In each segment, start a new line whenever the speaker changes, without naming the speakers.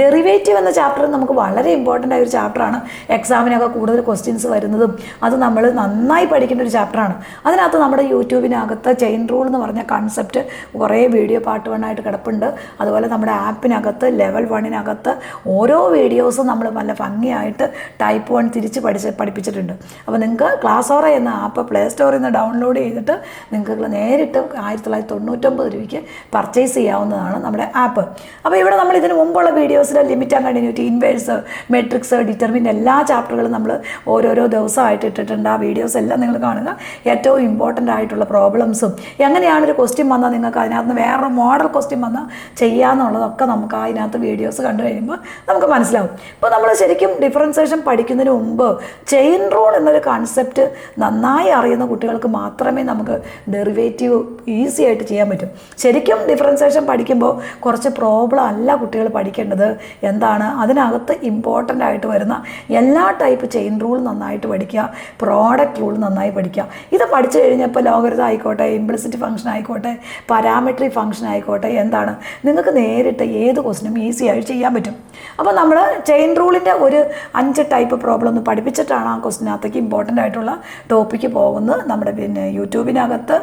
Derivative എന്ന chapter നമുക്ക് വളരെ ഇമ്പോർട്ടൻ്റ് ആയ ഒരു ചാപ്റ്ററാണ്. എക്സാമിനൊക്കെ കൂടുതൽ ക്വസ്റ്റ്യൻസ് വരുന്നതും അത് നമ്മൾ നന്നായി പഠിക്കേണ്ട ഒരു ചാപ്റ്ററാണ്. അതിനകത്ത് നമ്മുടെ യൂട്യൂബിനകത്ത് ചെയിൻ റൂൾ എന്ന് പറഞ്ഞ കൺസെപ്റ്റ് കുറേ വീഡിയോ പാർട്ട് 1 ആയിട്ട് കിടപ്പുണ്ട്. അതുപോലെ നമ്മുടെ ആപ്പിനകത്ത് ലെവൽ 1-നകത്ത് ഓരോ വീഡിയോസും നമ്മൾ നല്ല ഭംഗിയായിട്ട് ടൈപ്പ് 1 തിരിച്ച് പഠിപ്പിച്ചിട്ടുണ്ട്. അപ്പോൾ നിങ്ങൾക്ക് ക്ലാസ്സോറ എന്ന ആപ്പ് പ്ലേ സ്റ്റോറിൽ നിന്ന് ഡൗൺലോഡ് ചെയ്തിട്ട് നിങ്ങൾക്ക് നേരിട്ട് 1999 രൂപയ്ക്ക് പർച്ചേസ് ചെയ്യാവുന്നതാണ് നമ്മുടെ ആപ്പ്. അപ്പോൾ ഇവിടെ നമ്മൾ ഇതിന് മുമ്പുള്ള വീഡിയോസിൽ limit and continuity, inverse, matrix, determine എല്ലാ ചാപ്റ്ററുകളും നമ്മൾ ഓരോരോ ദിവസമായിട്ട് ഇട്ടിട്ടുണ്ട്. ആ വീഡിയോസ് എല്ലാം നിങ്ങൾ കാണുക. ഏറ്റവും ഇമ്പോർട്ടൻ്റ് ആയിട്ടുള്ള പ്രോബ്ലംസും എങ്ങനെയാണ് ഒരു ക്വസ്റ്റ്യൻ വന്നാൽ നിങ്ങൾക്ക് അതിനകത്ത് വേറൊരു മോഡൽ ക്വസ്റ്റ്യൻ വന്നാൽ ചെയ്യാമെന്നുള്ളതൊക്കെ നമുക്ക് അതിനകത്ത് വീഡിയോസ് കണ്ടു കഴിയുമ്പോൾ നമുക്ക് മനസ്സിലാവും. ഇപ്പോൾ നമ്മൾ ശരിക്കും ഡിഫറൻസിയേഷൻ പഠിക്കുന്നതിന് മുമ്പ് ചെയിൻ റൂൾ എന്നൊരു കൺസെപ്റ്റ് നന്നായി അറിയുന്ന കുട്ടികൾക്ക് മാത്രമേ നമുക്ക് ഡെറിവേറ്റീവ് ഈസി ആയിട്ട് ചെയ്യാൻ പറ്റും. ശരിക്കും ഡിഫറൻസിയേഷൻ പഠിക്കുമ്പോൾ കുറച്ച് പ്രോബ്ലം അല്ല കുട്ടികൾ പഠിക്കേണ്ടത്. എന്താണ് അതിനകത്ത് ഇമ്പോർട്ടൻ്റ് ആയിട്ട് വരുന്ന എല്ലാ ടൈപ്പ് ചെയിൻ റൂൾ നന്നായിട്ട് പഠിക്കുക, പ്രോഡക്റ്റ് റൂൾ നന്നായി പഠിക്കുക. ഇത് പഠിച്ചു കഴിഞ്ഞപ്പോൾ ലോഗരിതം ആയിക്കോട്ടെ, ഇംപ്ലിസിറ്റ് ഫംഗ്ഷൻ ആയിക്കോട്ടെ, പാരാമെട്രിക് ഫംഗ്ഷൻ ആയിക്കോട്ടെ, എന്താണ് നിങ്ങൾക്ക് നേരിട്ട് ഏത് ക്വസ്റ്റിനും ഈസി ആയിട്ട് ചെയ്യാൻ പറ്റും. അപ്പോൾ നമ്മൾ ചെയിൻ റൂളിൻ്റെ ഒരു 5 ടൈപ്പ് പ്രോബ്ലം ഒന്ന് പഠിപ്പിച്ചിട്ടാണ് ആ ക്വസ്റ്റിനകത്തേക്ക് ഇമ്പോർട്ടൻ്റ് ആയിട്ടുള്ള ടോപ്പിക്ക് പോകുന്നത്. നമ്മുടെ യൂട്യൂബിനകത്ത്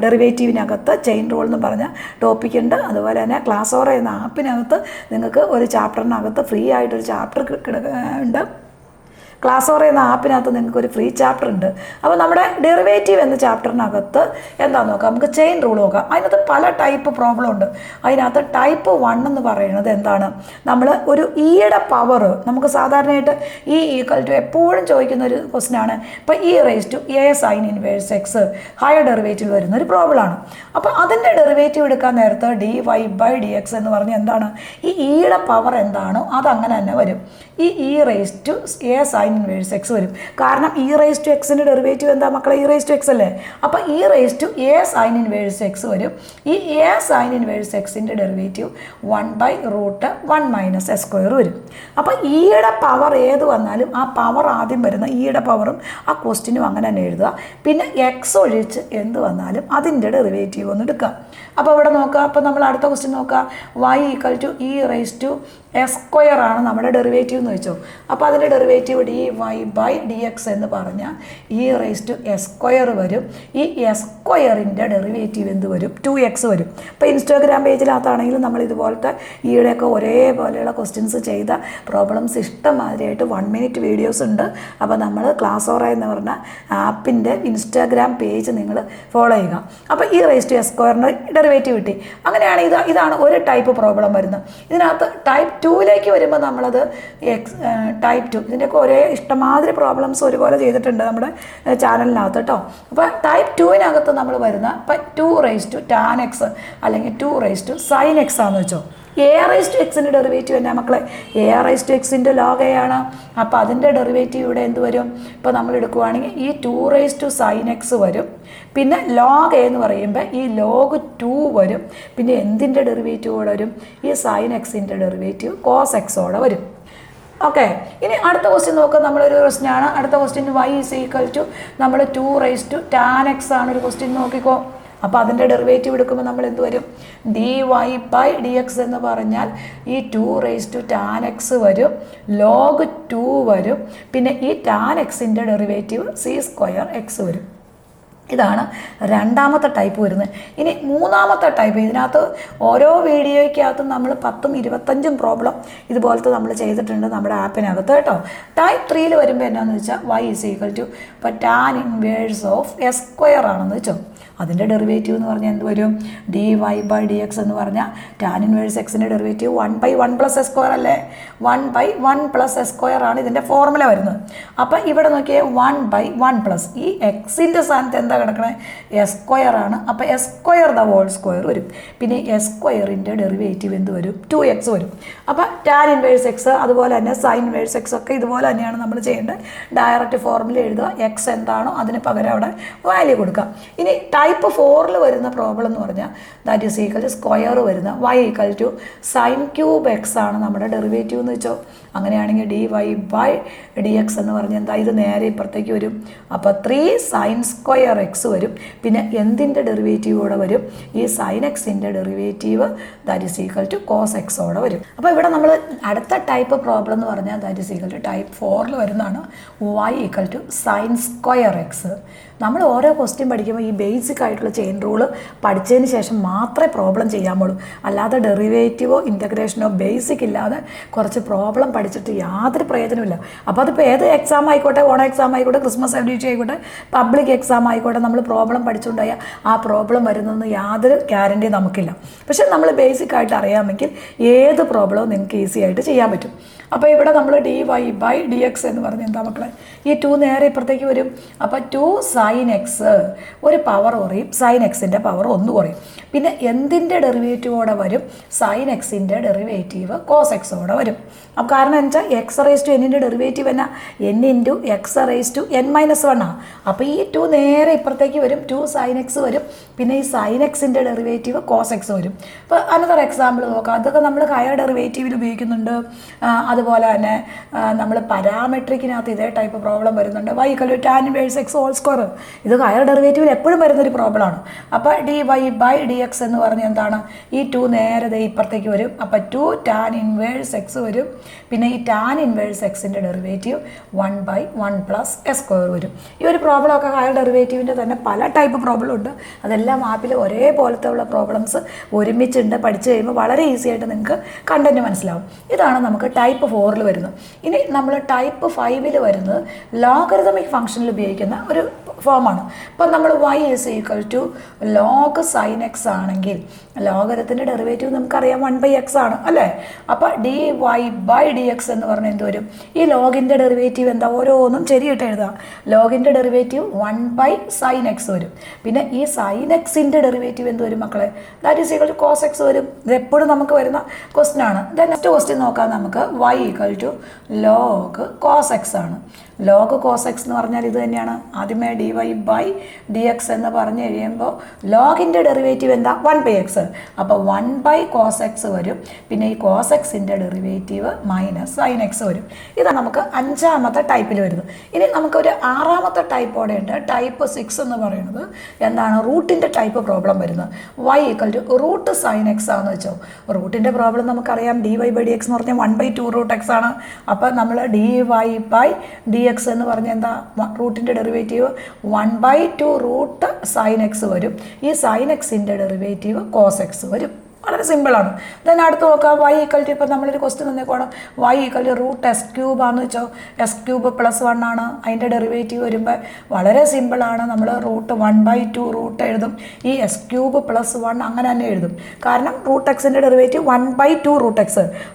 ഡെറിവേറ്റീവിനകത്ത് ചെയിൻ റൂൾ എന്ന് പറഞ്ഞ ടോപ്പിക്കുണ്ട്. അതുപോലെ തന്നെ ക്ലാസ്സോറ എന്ന ആപ്പിനകത്ത് നിങ്ങൾക്ക് ഒരു ചാപ്റ്ററിനകത്ത് ഫ്രീ ആയിട്ടൊരു ചാപ്റ്റർ ഉണ്ട്. ക്ലാസ്സോറ എന്ന ആപ്പിനകത്ത് നിങ്ങൾക്ക് ഒരു ഫ്രീ ചാപ്റ്റർ ഉണ്ട്. അപ്പോൾ നമ്മുടെ ഡെറിവേറ്റീവ് എന്ന ചാപ്റ്ററിനകത്ത് എന്താണെന്ന് നോക്കാം. നമുക്ക് ചെയിൻ റൂൾ നോക്കാം. അതിനകത്ത് പല ടൈപ്പ് പ്രോബ്ലം ഉണ്ട്. അതിനകത്ത് ടൈപ്പ് 1 എന്ന് പറയുന്നത് എന്താണ്, നമ്മൾ ഒരു ഇയുടെ പവർ നമുക്ക് സാധാരണയായിട്ട് ഈ ഈക്വൽ ടു എപ്പോഴും ചോദിക്കുന്ന ഒരു ക്വസ്റ്റ്യനാണ്. ഇപ്പോൾ e raise to a sine inverse x higher derivative വരുന്ന ഒരു പ്രോബ്ലമാണ്. അപ്പോൾ അതിൻ്റെ ഡെറിവേറ്റീവ് എടുക്കാൻ നേരത്ത് dy/dx എന്ന് പറഞ്ഞാൽ എന്താണ്, ഈ ഇയുടെ പവർ എന്താണോ അതങ്ങനെ തന്നെ വരും. ഈ e raise to a sine inverse x വരും. കാരണം ഇ റേസ് ടു എക്സിൻ്റെ ഡെറിവേറ്റീവ് എന്താ മക്കളെ, ഇ റേസ് ടു എക്സ് അല്ലേ. അപ്പോൾ e raise to a sine inverse x വരും. ഈ എ സൈൻ ഇൻവേഴ്സ് എക്സിൻ്റെ ഡെറിവേറ്റീവ് 1/√1 - s² വരും. അപ്പോൾ ഇയുടെ പവർ ഏത് വന്നാലും ആ പവർ ആദ്യം വരുന്ന ഇയുടെ പവറും ആ ക്വസ്റ്റിനും അങ്ങനെ തന്നെ എഴുതുക. പിന്നെ എക്സ് ഒഴിച്ച് എന്ത് വന്നാലും അതിൻ്റെ ഡെറിവേറ്റീവ് ഒന്ന് എടുക്കുക. അപ്പോൾ ഇവിടെ നോക്കുക. അപ്പോൾ നമ്മൾ അടുത്ത ക്വസ്റ്റ്യൻ നോക്കുക. y = e raise to s² ആണ് നമ്മുടെ ഡെറിവേറ്റീവ് എന്ന് വെച്ചോ. അപ്പോൾ അതിൻ്റെ ഡെറിവേറ്റീവ് dy/dx എന്ന് പറഞ്ഞാൽ ഇ റേസ് ടു s² വരും. ഈ s²ൻ്റെ ഡെറിവേറ്റീവ് എന്ത് വരും, 2x വരും. ഇപ്പോൾ ഇൻസ്റ്റാഗ്രാം പേജിനകത്താണെങ്കിലും നമ്മൾ ഇതുപോലത്തെ ഈയിടെയൊക്കെ ഒരേപോലെയുള്ള ക്വസ്റ്റ്യൻസ് ചെയ്ത പ്രോബ്ലംസ് ഇഷ്ടംമാതിരിയായിട്ട് 1 മിനിറ്റ് വീഡിയോസ് ഉണ്ട്. അപ്പോൾ നമ്മൾ ക്ലാസ്സോറ എന്ന് പറഞ്ഞ ആപ്പിൻ്റെ ഇൻസ്റ്റാഗ്രാം പേജ് നിങ്ങൾ ഫോളോ ചെയ്യുക. അപ്പോൾ e raise to s² derivative കിട്ടി. അങ്ങനെയാണ് ഇതാണ് ഒരു ടൈപ്പ് പ്രോബ്ലം വരുന്നത്. ഇതിനകത്ത് ടൈപ്പ് 2ലേക്ക് വരുമ്പോൾ നമ്മളത് ടൈപ്പ് 2 ഇതിൻ്റെയൊക്കെ ഒരേ ഇഷ്ടമാതിരി പ്രോബ്ലംസ് ഒരുപോലെ ചെയ്തിട്ടുണ്ട് നമ്മുടെ ചാനലിനകത്ത് കേട്ടോ. അപ്പോൾ ടൈപ്പ് 2-നകത്ത് നമ്മൾ വരുന്ന ഇപ്പം 2 റേസ് ടു tan x അല്ലെങ്കിൽ 2 റേസ് ടു sin x ആണെന്ന് വെച്ചോ. എ റേസ് ടു എക്സിൻ്റെ ഡെറിവേറ്റീവ് എന്നാ മക്കളെ, എ റേസ് ടു എക്സിൻ്റെ ലോഗ് എ ആണ്. അപ്പോൾ അതിൻ്റെ ഡെറിവേറ്റീവ് ഇവിടെ എന്ത് വരും, ഇപ്പോൾ നമ്മൾ എടുക്കുവാണെങ്കിൽ ഈ 2 റേസ് ടു sin x വരും. പിന്നെ ലോഗ് എ എന്ന് പറയുമ്പോൾ ഈ ലോഗ് 2 വരും. പിന്നെ എന്തിൻ്റെ ഡെറിവേറ്റീവ് കൂടെ വരും, ഈ sin x-ൻ്റെ ഡെറിവേറ്റീവ് cos x ഓടെ വരും. ഓക്കെ, ഇനി അടുത്ത ക്വസ്റ്റ്യൻ നോക്കുക. നമ്മളൊരു ക്വസ്റ്റ്യനാണ്. അടുത്ത ക്വസ്റ്റ്യൻ y = നമ്മൾ 2 റേസ് ടു tan x ആണ് ഒരു ക്വസ്റ്റ്യൻ നോക്കിക്കോ. അപ്പോൾ അതിൻ്റെ ഡെറിവേറ്റീവ് എടുക്കുമ്പോൾ നമ്മൾ എന്ത് വരും, dy/dx എന്ന് പറഞ്ഞാൽ ഈ 2 റേസ് ടു tan x വരും, ലോഗ് 2 വരും. പിന്നെ ഈ tan x-ൻ്റെ ഡെറിവേറ്റീവ് c² x വരും. ഇതാണ് രണ്ടാമത്തെ ടൈപ്പ് വരുന്നത്. ഇനി മൂന്നാമത്തെ ടൈപ്പ്, ഇതിനകത്ത് ഓരോ വീഡിയോയ്ക്കകത്തും നമ്മൾ 10ഉം 25ഉം പ്രോബ്ലം ഇതുപോലത്തെ നമ്മൾ ചെയ്തിട്ടുണ്ട് നമ്മുടെ ആപ്പിനകത്ത് കേട്ടോ. ടൈപ്പ് 3 വരുമ്പോൾ എന്നാന്ന് വെച്ചാൽ y = ഇപ്പോൾ tan ഇൻവേഴ്സ് ഓഫ് s² ആണെന്ന് വെച്ചോ. അതിൻ്റെ ഡെറിവേറ്റീവ് എന്ന് പറഞ്ഞാൽ എന്ത് വരും, dy/dx എന്ന് പറഞ്ഞാൽ tan ഇൻവേഴ്സ് എക്സിൻ്റെ ഡെറിവേറ്റീവ് 1/1 + s² അല്ലേ. 1/1 + s² ആണ് ഇതിൻ്റെ ഫോർമുല വരുന്നത്. അപ്പോൾ ഇവിടെ നോക്കിയേ 1/1 ഈ എക്സിൻ്റെ സ്ഥാനത്ത് എന്താ കിടക്കണേ, s² ആണ്. അപ്പോൾ s² വരും. പിന്നെ s²ൻ്റെ ഡെറിവേറ്റീവ് എന്ത് വരും, 2x വരും. അപ്പോൾ tan ഇൻവേഴ്സ് എക്സ് അതുപോലെ തന്നെ sin ഇൻവേഴ്സ് എക്സ് ഒക്കെ ഇതുപോലെ തന്നെയാണ് നമ്മൾ ചെയ്യേണ്ടത്. ഡയറക്റ്റ് ഫോർമുല എഴുതുക, എക്സ് എന്താണോ അതിന് പകരം അവിടെ വാല്യൂ കൊടുക്കുക. ഇനി ടൈപ്പ് 4 വരുന്ന പ്രോബ്ലം എന്ന് പറഞ്ഞാൽ that is equal to square വരുന്ന y = sin³ x ആണ് നമ്മുടെ ഡെറിവേറ്റീവ് എന്ന് വെച്ചോ. അങ്ങനെയാണെങ്കിൽ dy/dx എന്ന് പറഞ്ഞാൽ എന്താ, ഇത് നേരെ ഇപ്പുറത്തേക്ക് വരും. അപ്പോൾ 3 sin² എക്സ് വരും. പിന്നെ എന്തിൻ്റെ ഡെറിവേറ്റീവ് കൂടെ വരും? ഈ സൈൻ എക്സിൻ്റെ derivative that is equal to cos എക്സോടെ വരും. അപ്പോൾ ഇവിടെ നമ്മൾ അടുത്ത ടൈപ്പ് പ്രോബ്ലം എന്ന് പറഞ്ഞാൽ that is equal to type 4 വരുന്നതാണ് y equal to sine square x. നമ്മൾ ഓരോ ക്വസ്റ്റ്യൻ പഠിക്കുമ്പോൾ ഈ ബേസിക് ആയിട്ടുള്ള ചെയിൻ റൂള് പഠിച്ചതിന് ശേഷം മാത്രമേ പ്രോബ്ലം ചെയ്യാമുള്ളൂ. അല്ലാതെ ഡെറിവേറ്റീവോ ഇൻ്റഗ്രേഷനോ ബേസിക് ഇല്ലാതെ കുറച്ച് പ്രോബ്ലം പഠിച്ചിട്ട് യാതൊരു പ്രയോജനമില്ല. അപ്പോൾ അതിപ്പോൾ ഏത് എക്സാം ആയിക്കോട്ടെ, ഓണം എക്സാം ആയിക്കോട്ടെ, ക്രിസ്മസ് എവല്യൂഷൻ ആയിക്കോട്ടെ, പബ്ലിക് എക്സാം ആയിക്കോട്ടെ, നമ്മൾ പ്രോബ്ലം പഠിച്ചുകൊണ്ടായാൽ ആ പ്രോബ്ലം വരുന്നതെന്ന് യാതൊരു ഗ്യാരണ്ടി നമുക്കില്ല. പക്ഷേ നമ്മൾ ബേസിക് ആയിട്ട് അറിയാമെങ്കിൽ ഏത് പ്രോബ്ലവും നിങ്ങൾക്ക് ഈസി ആയിട്ട് ചെയ്യാൻ പറ്റും. അപ്പോൾ ഇവിടെ നമ്മൾ dy/dx എന്ന് പറഞ്ഞ് എന്താ മക്കളെ, ഈ 2 നേരെ ഇപ്പുറത്തേക്ക് വരും. അപ്പോൾ 2 സൈൻ എക്സ്, ഒരു പവർ കുറയും, സൈൻ എക്സിൻ്റെ പവർ 1 കുറയും. പിന്നെ എന്തിൻ്റെ ഡെറിവേറ്റീവോടെ വരും? സൈൻ എക്സിൻ്റെ ഡെറിവേറ്റീവ് കോസ് എക്സോടെ വരും. അപ്പോൾ കാരണം എന്ന് വെച്ചാൽ എക്സ് റേസ് ടു എന്നിൻ്റെ ഡെറിവേറ്റീവ് എന്നാ n into x raise to n-1 ആണ്. അപ്പോൾ ഈ 2 നേരെ ഇപ്പുറത്തേക്ക് വരും, 2 സൈൻ എക്സ് വരും. പിന്നെ ഈ സൈൻ എക്സിൻ്റെ ഡെറിവേറ്റീവ് കോസ് എക്സ് വരും. അപ്പോൾ അനദർ എക്സാമ്പിൾ നോക്കാം. അതൊക്കെ നമ്മൾ ഹയർ ഡെറിവേറ്റീവിൽ ഉപയോഗിക്കുന്നുണ്ട്. അതുപോലെ തന്നെ നമ്മൾ പാരാമെട്രിക്കിനകത്ത് ഇതേ ടൈപ്പ് പ്രോബ്ലം വരുന്നുണ്ട്. y = tan inverse x whole square. ഇത് ഹയർ ഡെറിവേറ്റീവിൽ എപ്പോഴും വരുന്നൊരു പ്രോബ്ലമാണ്. അപ്പോൾ dy/dx എന്ന് പറഞ്ഞാൽ എന്താണ്? ഈ 2 നേരെ ഇപ്പുറത്തേക്ക് വരും. അപ്പോൾ 2 tan ഇൻവേഴ്സ് x വരും. പിന്നെ ഈ tan ഇൻവേഴ്സ് എക്സിൻ്റെ ഡെറിവേറ്റീവ് 1/1 + s² വരും. ഈ ഒരു പ്രോബ്ലമൊക്കെ ഹയർ ഡെറിവേറ്റീവിൻ്റെ തന്നെ പല ടൈപ്പ് പ്രോബ്ലം ഉണ്ട്. അതെല്ലാം ആപ്പിൽ ഒരേപോലത്തെ ഉള്ള പ്രോബ്ലംസ് ഒരുമിച്ചുണ്ട്. പഠിച്ചു കഴിയുമ്പോൾ വളരെ ഈസി ആയിട്ട് നിങ്ങൾക്ക് കണ്ടന്റ് മനസ്സിലാവും. ഇതാണ് നമുക്ക് ടൈപ്പ് 4 വരുന്നത്. ഇനി നമ്മൾ ടൈപ്പ് 5 വരുന്നത് ലോഗരിതമിക് ഫംഗ്ഷനിൽ ഉപയോഗിക്കുന്ന ഒരു ഫോമാണ്. ഇപ്പം നമ്മൾ y = log sin x ആണെങ്കിൽ ലോഗരിതത്തിൻ്റെ ഡെറിവേറ്റീവ് നമുക്കറിയാം 1/x ആണ് അല്ലേ? അപ്പോൾ dy/dx എന്ന് പറഞ്ഞാൽ എന്ത് വരും? ഈ ലോഗിൻ്റെ ഡെറിവേറ്റീവ് എന്താ? ഓരോന്നും ശരിയിട്ട് എഴുതാം. ലോഗിൻ്റെ ഡെറിവേറ്റീവ് 1/sin x വരും. പിന്നെ ഈ സൈൻ എക്സിൻ്റെ ഡെറിവേറ്റീവ് എന്ത് വരും മക്കളെ? That is equal to cos x വരും. ഇത് എപ്പോഴും നമുക്ക് വരുന്ന ക്വസ്റ്റ്യൻ ആണ്. നെക്സ്റ്റ് ക്വസ്റ്റ്യൻ നോക്കാം നമുക്ക്. y = log cos x ആണ്. ലോഗ് കോസ് എക്സ് എന്ന് പറഞ്ഞാൽ ഇത് തന്നെയാണ്. ആദ്യമേ dy/dx എന്ന് പറഞ്ഞു കഴിയുമ്പോൾ ലോഗിൻ്റെ ഡെറിവേറ്റീവ് എന്താ? 1/x. അപ്പോൾ 1/cos x വരും. പിന്നെ ഈ കോസ് എക്സിൻ്റെ ഡെറിവേറ്റീവ് -sin x വരും. ഇതാണ് നമുക്ക് 5ാമത്തെ ടൈപ്പിൽ വരുന്നത്. ഇനി നമുക്കൊരു 6ാമത്തെ ടൈപ്പോടെ ഉണ്ട്. ടൈപ്പ് 6 എന്ന് പറയുന്നത് എന്താണ്? റൂട്ടിൻ്റെ ടൈപ്പ് പ്രോബ്ലം വരുന്നത്. y = √sin x ആണെന്ന് വെച്ചോ. റൂട്ടിൻ്റെ പ്രോബ്ലം നമുക്കറിയാം. dy/dx എന്ന് പറഞ്ഞാൽ 1/2 √x ആണ്. അപ്പോൾ നമ്മൾ dy/dx എന്ന് പറഞ്ഞാൽ എന്താ? റൂട്ടിൻ്റെ ഡെറിവേറ്റീവ് 1/2 √sin x വരും. ഈ സൈൻ എക്സിൻ്റെ ഡെറിവേറ്റീവ് കോസ് എക്സ് വരും. വളരെ സിമ്പിളാണ്. ദെൻ അടുത്ത് നോക്കാം. y = ഇപ്പോൾ നമ്മളൊരു ക്വസ്റ്റ്യൻ തന്നേക്കോണം. y = √s³ ആണെന്ന് വെച്ചോ. s³ + 1 ആണ്. അതിൻ്റെ ഡെറിവേറ്റീവ് വരുമ്പോൾ വളരെ സിമ്പിളാണ്. നമ്മൾ √1/2 എഴുതും. ഈ s³ + 1 അങ്ങനെ തന്നെ എഴുതും. കാരണം √x-ൻ്റെ ഡെറിവേറ്റീവ് 1/2 √x.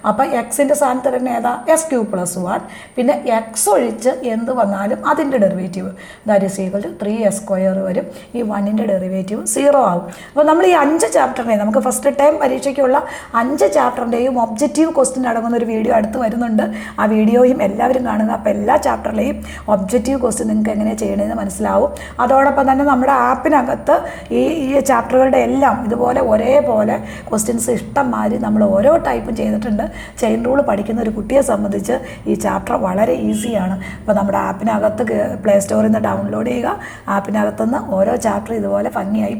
അപ്പോൾ എക്സിൻ്റെ സ്ഥാനത്ത് തന്നെ ഏതാ? s³ + 1. പിന്നെ എക്സ് ഒഴിച്ച് എന്ത് വന്നാലും അതിൻ്റെ derivative that is equal to 3s² വരും. ഈ 1ൻ്റെ ഡെറിവേറ്റീവ് 0 ആകും. അപ്പോൾ നമ്മൾ ഈ 5 ചാപ്റ്ററിനെ നമുക്ക് ഫസ്റ്റ് ടൈം പരീക്ഷയ്ക്കുള്ള 5 ചാപ്റ്ററിൻ്റെയും ഒബ്ജക്റ്റീവ് ക്വസ്റ്റ്യൻ അടങ്ങുന്ന ഒരു വീഡിയോ അടുത്ത് വരുന്നുണ്ട്. ആ വീഡിയോയും എല്ലാവരും കാണുക. അപ്പോൾ എല്ലാ ചാപ്റ്ററിലെയും ഒബ്ജക്റ്റീവ് ക്വസ്റ്റ്യൻ നിങ്ങൾക്ക് എങ്ങനെയാണ് ചെയ്യണമെന്ന് മനസ്സിലാവും. അതോടൊപ്പം തന്നെ നമ്മുടെ ആപ്പിനകത്ത് ഈ ചാപ്റ്ററുകളുടെ എല്ലാം ഇതുപോലെ ഒരേപോലെ ക്വസ്റ്റ്യൻസ് ഇഷ്ടംമാതിരി നമ്മൾ ഓരോ ടൈപ്പും ചെയ്തിട്ടുണ്ട്. ചെയിൻ റൂൾ പഠിക്കുന്ന ഒരു കുട്ടിയെ സംബന്ധിച്ച് ഈ ചാപ്റ്റർ വളരെ ഈസിയാണ്. അപ്പോൾ നമ്മുടെ ആപ്പിനകത്ത് പ്ലേ സ്റ്റോറിൽ നിന്ന് ഡൗൺലോഡ് ചെയ്യുക. ആപ്പിനകത്തുനിന്ന് ഓരോ ചാപ്റ്റർ ഇതുപോലെ ഭംഗിയായി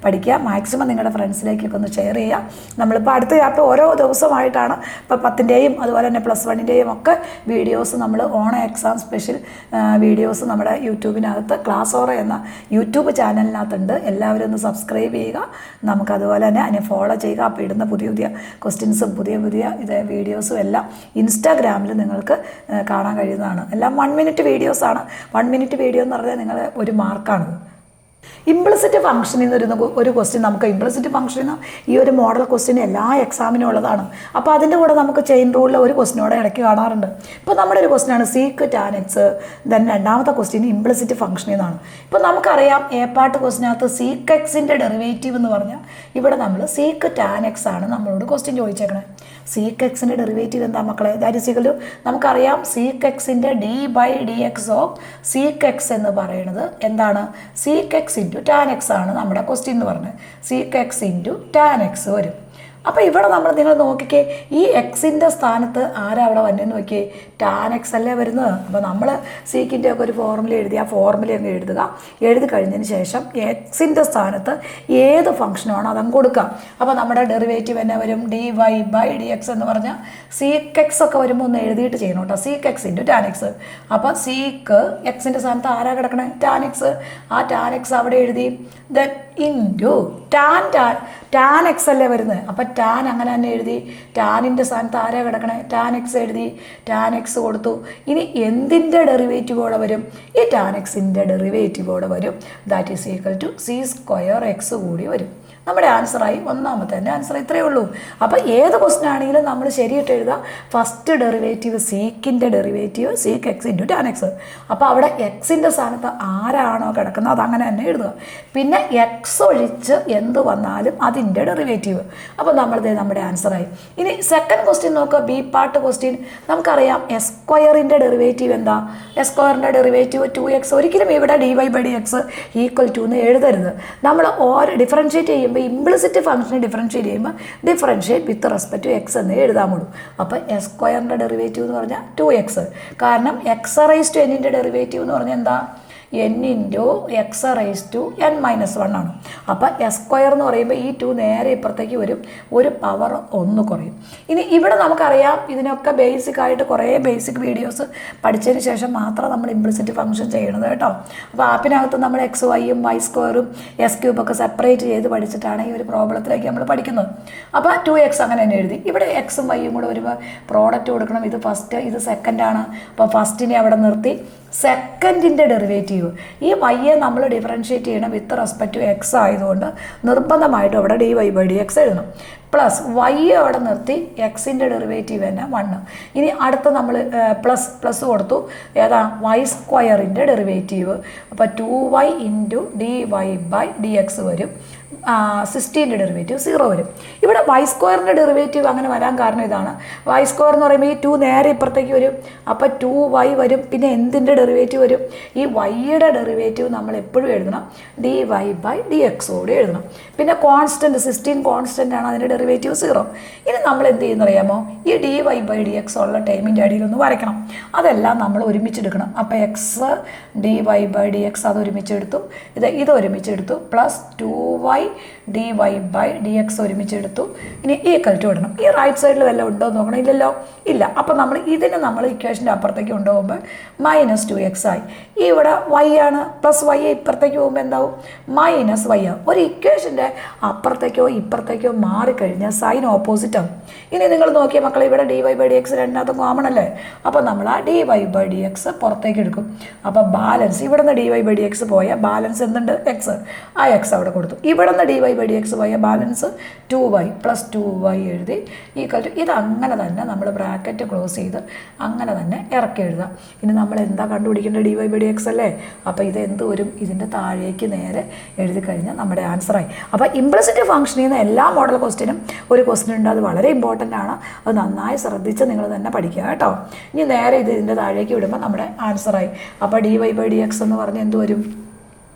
പഠിക്കുക. മാക്സിമം നിങ്ങളുടെ ഫ്രണ്ട്സിലേക്കൊക്കെ ഒന്ന് ഷെയർ ചെയ്യുക. നമ്മളിപ്പോൾ അടുത്ത ചാപ്റ്റർ ഓരോ ദിവസമായിട്ടാണ്. ഇപ്പോൾ 10ൻ്റെയും അതുപോലെ തന്നെ +1ൻ്റെയും ഒക്കെ വീഡിയോസ് നമ്മൾ ഓണം എക്സാം സ്പെഷ്യൽ വീഡിയോസ് നമ്മുടെ യൂട്യൂബിനകത്ത് ക്ലാസ് ഓറ എന്ന യൂട്യൂബ് ചാനലിനകത്തുണ്ട്. എല്ലാവരും ഒന്ന് സബ്സ്ക്രൈബ് ചെയ്യുക. നമുക്കതുപോലെ തന്നെ അതിനെ ഫോളോ ചെയ്യുക. അപ്പോൾ ഇടുന്ന പുതിയ ക്വസ്റ്റ്യൻസും പുതിയ ഇത് വീഡിയോസും എല്ലാം ഇൻസ്റ്റാഗ്രാമിൽ നിങ്ങൾക്ക് കാണാൻ കഴിയുന്നതാണ്. എല്ലാം 1 മിനിറ്റ് വീഡിയോസാണ്. 1 മിനിറ്റ് വീഡിയോ എന്ന് പറഞ്ഞാൽ നിങ്ങൾ ഒരു മാർക്കാണ്. ഇംപ്ലിസിറ്റ് ഫംഗ്ഷനിൽ നിന്ന് ഒരു ക്വസ്റ്റ്യൻ നമുക്ക് ഇംപ്ലിസിറ്റ് ഫംഗ്ഷൻ ഈ ഒരു മോഡൽ ക്വസ്റ്റ്യൻ എല്ലാ എക്സാമിനും ഉള്ളതാണ്. അപ്പോൾ അതിൻ്റെ കൂടെ നമുക്ക് ചെയിൻ റൂളിൽ ഒരു ക്വസ്റ്റ്യനോടെ ഇടയ്ക്ക് കാണാറുണ്ട്. ഇപ്പോൾ നമ്മുടെ ഒരു ക്വസ്റ്റ്യനാണ് സീക്ക് ടാൻ എക്സ്. ദെൻ രണ്ടാമത്തെ ക്വസ്റ്റ്യൻ ഇംപ്ലിസിറ്റ് ഫംഗ്ഷനിൽ നിന്നാണ്. ഇപ്പോൾ നമുക്കറിയാം എ പാർട്ട് ക്വസ്റ്റ്യനകത്ത് സീക്ക് എക്സിൻ്റെ ഡെറിവേറ്റീവ് എന്ന് പറഞ്ഞാൽ ഇവിടെ നമ്മൾ സീക്ക് ടാൻ എക്സ് ആണ് നമ്മളോട് ക്വസ്റ്റ്യൻ ചോദിച്ചേക്കണേ. സീക്ക് എക്സിൻ്റെ ഡെറിവേറ്റീവ് എന്താ മക്കളെ? ദാറ്റ് ഈസ് ഈക്വൽ ടു നമുക്കറിയാം സീക്ക് എക്സിൻ്റെ d/dx ഓഫ് സീക്ക് എക്സ് എന്ന് പറയുന്നത് എന്താണ്? സീക്ക് എക്സ് × tan x ആണ് നമ്മുടെ ക്വസ്റ്റ്യൻ എന്ന് പറഞ്ഞത്. സീക്ക് എക്സ് × tan x വരും. അപ്പോൾ ഇവിടെ നിങ്ങൾ നോക്കിക്കേ, ഈ എക്സിൻ്റെ സ്ഥാനത്ത് ആരാ അവിടെ വന്നതെന്ന് നോക്കിയേ, ടാൻ എക്സ് അല്ലേ വരുന്നത്. അപ്പോൾ നമ്മൾ സീക്കിൻ്റെ ഒക്കെ ഒരു ഫോർമുല എഴുതി ആ ഫോർമുല അങ്ങ് എഴുതി കഴിഞ്ഞതിന് ശേഷം എക്സിൻ്റെ സ്ഥാനത്ത് ഏത് ഫംഗ്ഷനാണോ അതങ്ങ് കൊടുക്കാം. അപ്പോൾ നമ്മുടെ ഡെറിവേറ്റീവ് തന്നെ വരും dy/dx എന്ന് പറഞ്ഞാൽ സീക്ക് എക്സ് ഒക്കെ വരുമ്പോൾ ഒന്ന് എഴുതിയിട്ട് ചെയ്യണം കേട്ടോ, seek x into tan x. അപ്പോൾ സീക്ക് എക്സിൻ്റെ സ്ഥാനത്ത് ആരാ കിടക്കണേ, ടാൻ എക്സ്. ആ ടാൻ എക്സ് അവിടെ എഴുതി, ദെൻ ഇൻറ്റു ടാൻ എക്സ് അല്ലേ വരുന്നത്. അപ്പം ടാൻ അങ്ങനെ തന്നെ എഴുതി, ടാനിൻ്റെ സ്ഥാനത്ത് ആരാ കിടക്കണേ, ടാൻ എക്സ് എഴുതി, ടാൻ എക്സ് കൊടുത്തു. ഇനി എന്തിൻ്റെ ഡെറിവേറ്റീവോടെ വരും, ഈ ടാൻ എക്സിൻ്റെ ഡെറിവേറ്റീവോടെ വരും. That is equal to c²x കൂടി വരും. നമ്മുടെ ആൻസറായി, ഒന്നാമത്തെ തന്നെ ആൻസർ ഇത്രയേ ഉള്ളൂ. അപ്പോൾ ഏത് ക്വസ്റ്റൻ ആണെങ്കിലും നമ്മൾ ശരിയായിട്ട് എഴുതുക, ഫസ്റ്റ് ഡെറിവേറ്റീവ് സീക്കിൻ്റെ derivative sec x into tan x. അപ്പോൾ അവിടെ എക്സിൻ്റെ സ്ഥാനത്ത് ആരാണോ കിടക്കുന്നത് അതങ്ങനെ തന്നെ എഴുതുക. പിന്നെ എക്സ് ഒഴിച്ച് എന്ത് വന്നാലും അതിൻ്റെ ഡെറിവേറ്റീവ്. അപ്പോൾ നമ്മുടെ ആൻസറായി. ഇനി സെക്കൻഡ് ക്വസ്റ്റ്യൻ നോക്കുക, ബി പാർട്ട് ക്വസ്റ്റ്യൻ. നമുക്കറിയാം s² ഡെറിവേറ്റീവ് എന്താ, s² ഡെറിവേറ്റീവ് 2x. ഒരിക്കലും ഇവിടെ dy/dx ഈക്വൽ ടു എന്ന് എഴുതരുത്. നമ്മൾ ഡിഫറൻഷ്യേറ്റ് ചെയ്യുമ്പോൾ ഇംപ്ലിസിറ്റ് ഫംഗ്ഷനെ ഡിഫറൻഷ്യേറ്റ് ചെയ്യുമ്പോൾ differentiate with respect to x എന്നേ എഴുതാമുള്ളൂ. അപ്പോൾ s² ഡെറിവേറ്റീവ് എന്ന് പറഞ്ഞാൽ 2x. കാരണം x⁻n ഡെറിവേറ്റീവ് എന്ന് പറഞ്ഞാൽ എന്താ, n ഇൻറ്റു x⁻n−1 ആണ്. അപ്പോൾ s² എന്ന് പറയുമ്പോൾ ഈ 2 നേരെ ഇപ്പുറത്തേക്ക് വരും, ഒരു പവർ 1 കുറയും. ഇനി ഇവിടെ നമുക്കറിയാം ഇതിനൊക്കെ ബേസിക്കായിട്ട് കുറേ ബേസിക് വീഡിയോസ് പഠിച്ചതിന് ശേഷം മാത്രം നമ്മൾ ഇംപ്ലിസിറ്റ് ഫംഗ്ഷൻ ചെയ്യണത് കേട്ടോ. അപ്പോൾ ആപ്പിനകത്ത് നമ്മൾ x/y-ഉം y² s³ ഒക്കെ സെപ്പറേറ്റ് ചെയ്ത് പഠിച്ചിട്ടാണ് ഈ ഒരു പ്രോബ്ലത്തിലേക്ക് നമ്മൾ പഠിക്കുന്നത്. അപ്പോൾ 2x അങ്ങനെ തന്നെ എഴുതി. ഇവിടെ എക്സും വൈയും കൂടെ വരുമ്പോൾ പ്രോഡക്റ്റ് കൊടുക്കണം. ഇത് ഫസ്റ്റ്, ഇത് സെക്കൻഡാണ്. അപ്പോൾ ഫസ്റ്റിനെ അവിടെ നിർത്തി, സെക്കൻഡിൻ്റെ ഡെറിവേറ്റീവ് ഈ വൈയെ നമ്മൾ ഡിഫറൻഷ്യേറ്റ് ചെയ്യണം വിത്ത് റെസ്പെക്ട് ടു എക്സ് ആയതുകൊണ്ട് നിർബന്ധമായിട്ടും അവിടെ dy/dx എഴുതണം. പ്ലസ് വൈ അവിടെ നിർത്തി, എക്സിൻ്റെ ഡെറിവേറ്റീവ് തന്നെ 1. ഇനി അടുത്ത നമ്മൾ പ്ലസ് കൊടുത്തു, ഏതാ y² ഡെറിവേറ്റീവ്. അപ്പോൾ 2y ഇൻറ്റു dy/dx വരും. 16ൻ്റെ ഡെറിവേറ്റീവ് 0 വരും. ഇവിടെ y² ഡെറിവേറ്റീവ് അങ്ങനെ വരാൻ കാരണം ഇതാണ്. y² എന്ന് പറയുമ്പോൾ ഈ 2 നേരെ ഇപ്പുറത്തേക്ക് വരും. അപ്പോൾ 2y വരും. പിന്നെ എന്തിൻ്റെ ഡെറിവേറ്റീവ് വരും, ഈ വൈയുടെ ഡെറിവേറ്റീവ് നമ്മൾ എപ്പോഴും എഴുതണം dy/dx കൂടി എഴുതണം. പിന്നെ കോൺസ്റ്റൻറ്റ് 16 കോൺസ്റ്റൻ്റ് ആണ്, അതിൻ്റെ ഡെറിവേറ്റീവ് 0. ഇനി നമ്മൾ എന്ത് ചെയ്യുന്ന അറിയാമോ, ഈ dy/dx ഉള്ള ടൈമിൻ്റെ അടിയിലൊന്ന് വരയ്ക്കണം. അതെല്ലാം നമ്മൾ ഒരുമിച്ചെടുക്കണം. അപ്പോൾ എക്സ് dy/dx അത് ഒരുമിച്ചെടുത്തു, ഇത് ഒരുമിച്ചെടുത്തു, പ്ലസ് 2y dy/dx ഒരുമിച്ചെടുത്തു. ഇനി ഈക്വൽ ടു ഇടണം. ഈ റൈറ്റ് സൈഡിൽ വല്ലതും ഉണ്ടോ എന്ന് നോക്കണം, ഇല്ലല്ലോ, ഇല്ല. അപ്പോൾ നമ്മൾ ഇക്വേഷൻ്റെ അപ്പുറത്തേക്ക് കൊണ്ടുപോകുമ്പോൾ -2x ആയി. ഇവിടെ y ആണ്, പ്ലസ് y ഇപ്പുറത്തേക്ക് പോകുമ്പോൾ എന്താവും, -y ആവും. ഒരു ഇക്വേഷൻ്റെ അപ്പുറത്തേക്കോ ഇപ്പുറത്തേക്കോ മാറിക്കഴിഞ്ഞാൽ സൈൻ ഓപ്പോസിറ്റ് ആവും. ഇനി നിങ്ങൾ നോക്കിയ മക്കളെ, ഇവിടെ dy/dx രണ്ടാമത്തെ കോമൺ അല്ലേ. അപ്പോൾ നമ്മൾ ആ dy/dx പുറത്തേക്ക് എടുക്കും. അപ്പോൾ ബാലൻസ് ഇവിടെ നിന്ന് dy/dx പോയാൽ ബാലൻസ് എന്തുണ്ട്, എക്സ്. ആ എക്സ് അവിടെ കൊടുത്തു. ഇവിടെ നിന്ന് dy/dx പോയ ബാലൻസ് 2y പ്ലസ് 2y എഴുതി ഈക്വൽ ടു. ഇത് അങ്ങനെ തന്നെ നമ്മൾ ബ്രാക്കറ്റ് ക്ലോസ് ചെയ്ത് അങ്ങനെ തന്നെ ഇറക്കി എഴുതാം. ഇനി നമ്മൾ എന്താ കണ്ടുപിടിക്കേണ്ടത്, dy/dx അല്ലേ. അപ്പോൾ ഇത് എന്ത് വരും, ഇതിൻ്റെ താഴേക്ക് നേരെ എഴുതി കഴിഞ്ഞാൽ നമ്മുടെ ആൻസറായി. അപ്പോൾ ഇംപ്ലിസിറ്റ് ഫംഗ്ഷനിൽ നിന്ന് എല്ലാ മോഡൽ ക്വസ്റ്റ്യനും ഒരു ക്വസ്റ്റ്യൻ ഉണ്ട്, അത് വളരെ ഇമ്പോർട്ടൻ്റ് ആണ്. അത് നന്നായി ശ്രദ്ധിച്ച് നിങ്ങൾ തന്നെ പഠിക്കുക കേട്ടോ. ഇനി നേരെ ഇതിൻ്റെ താഴേക്ക് വിടുമ്പോൾ നമ്മുടെ ആൻസറായി. അപ്പോൾ dy/dx എന്ന് പറഞ്ഞാൽ എന്ത് വരും,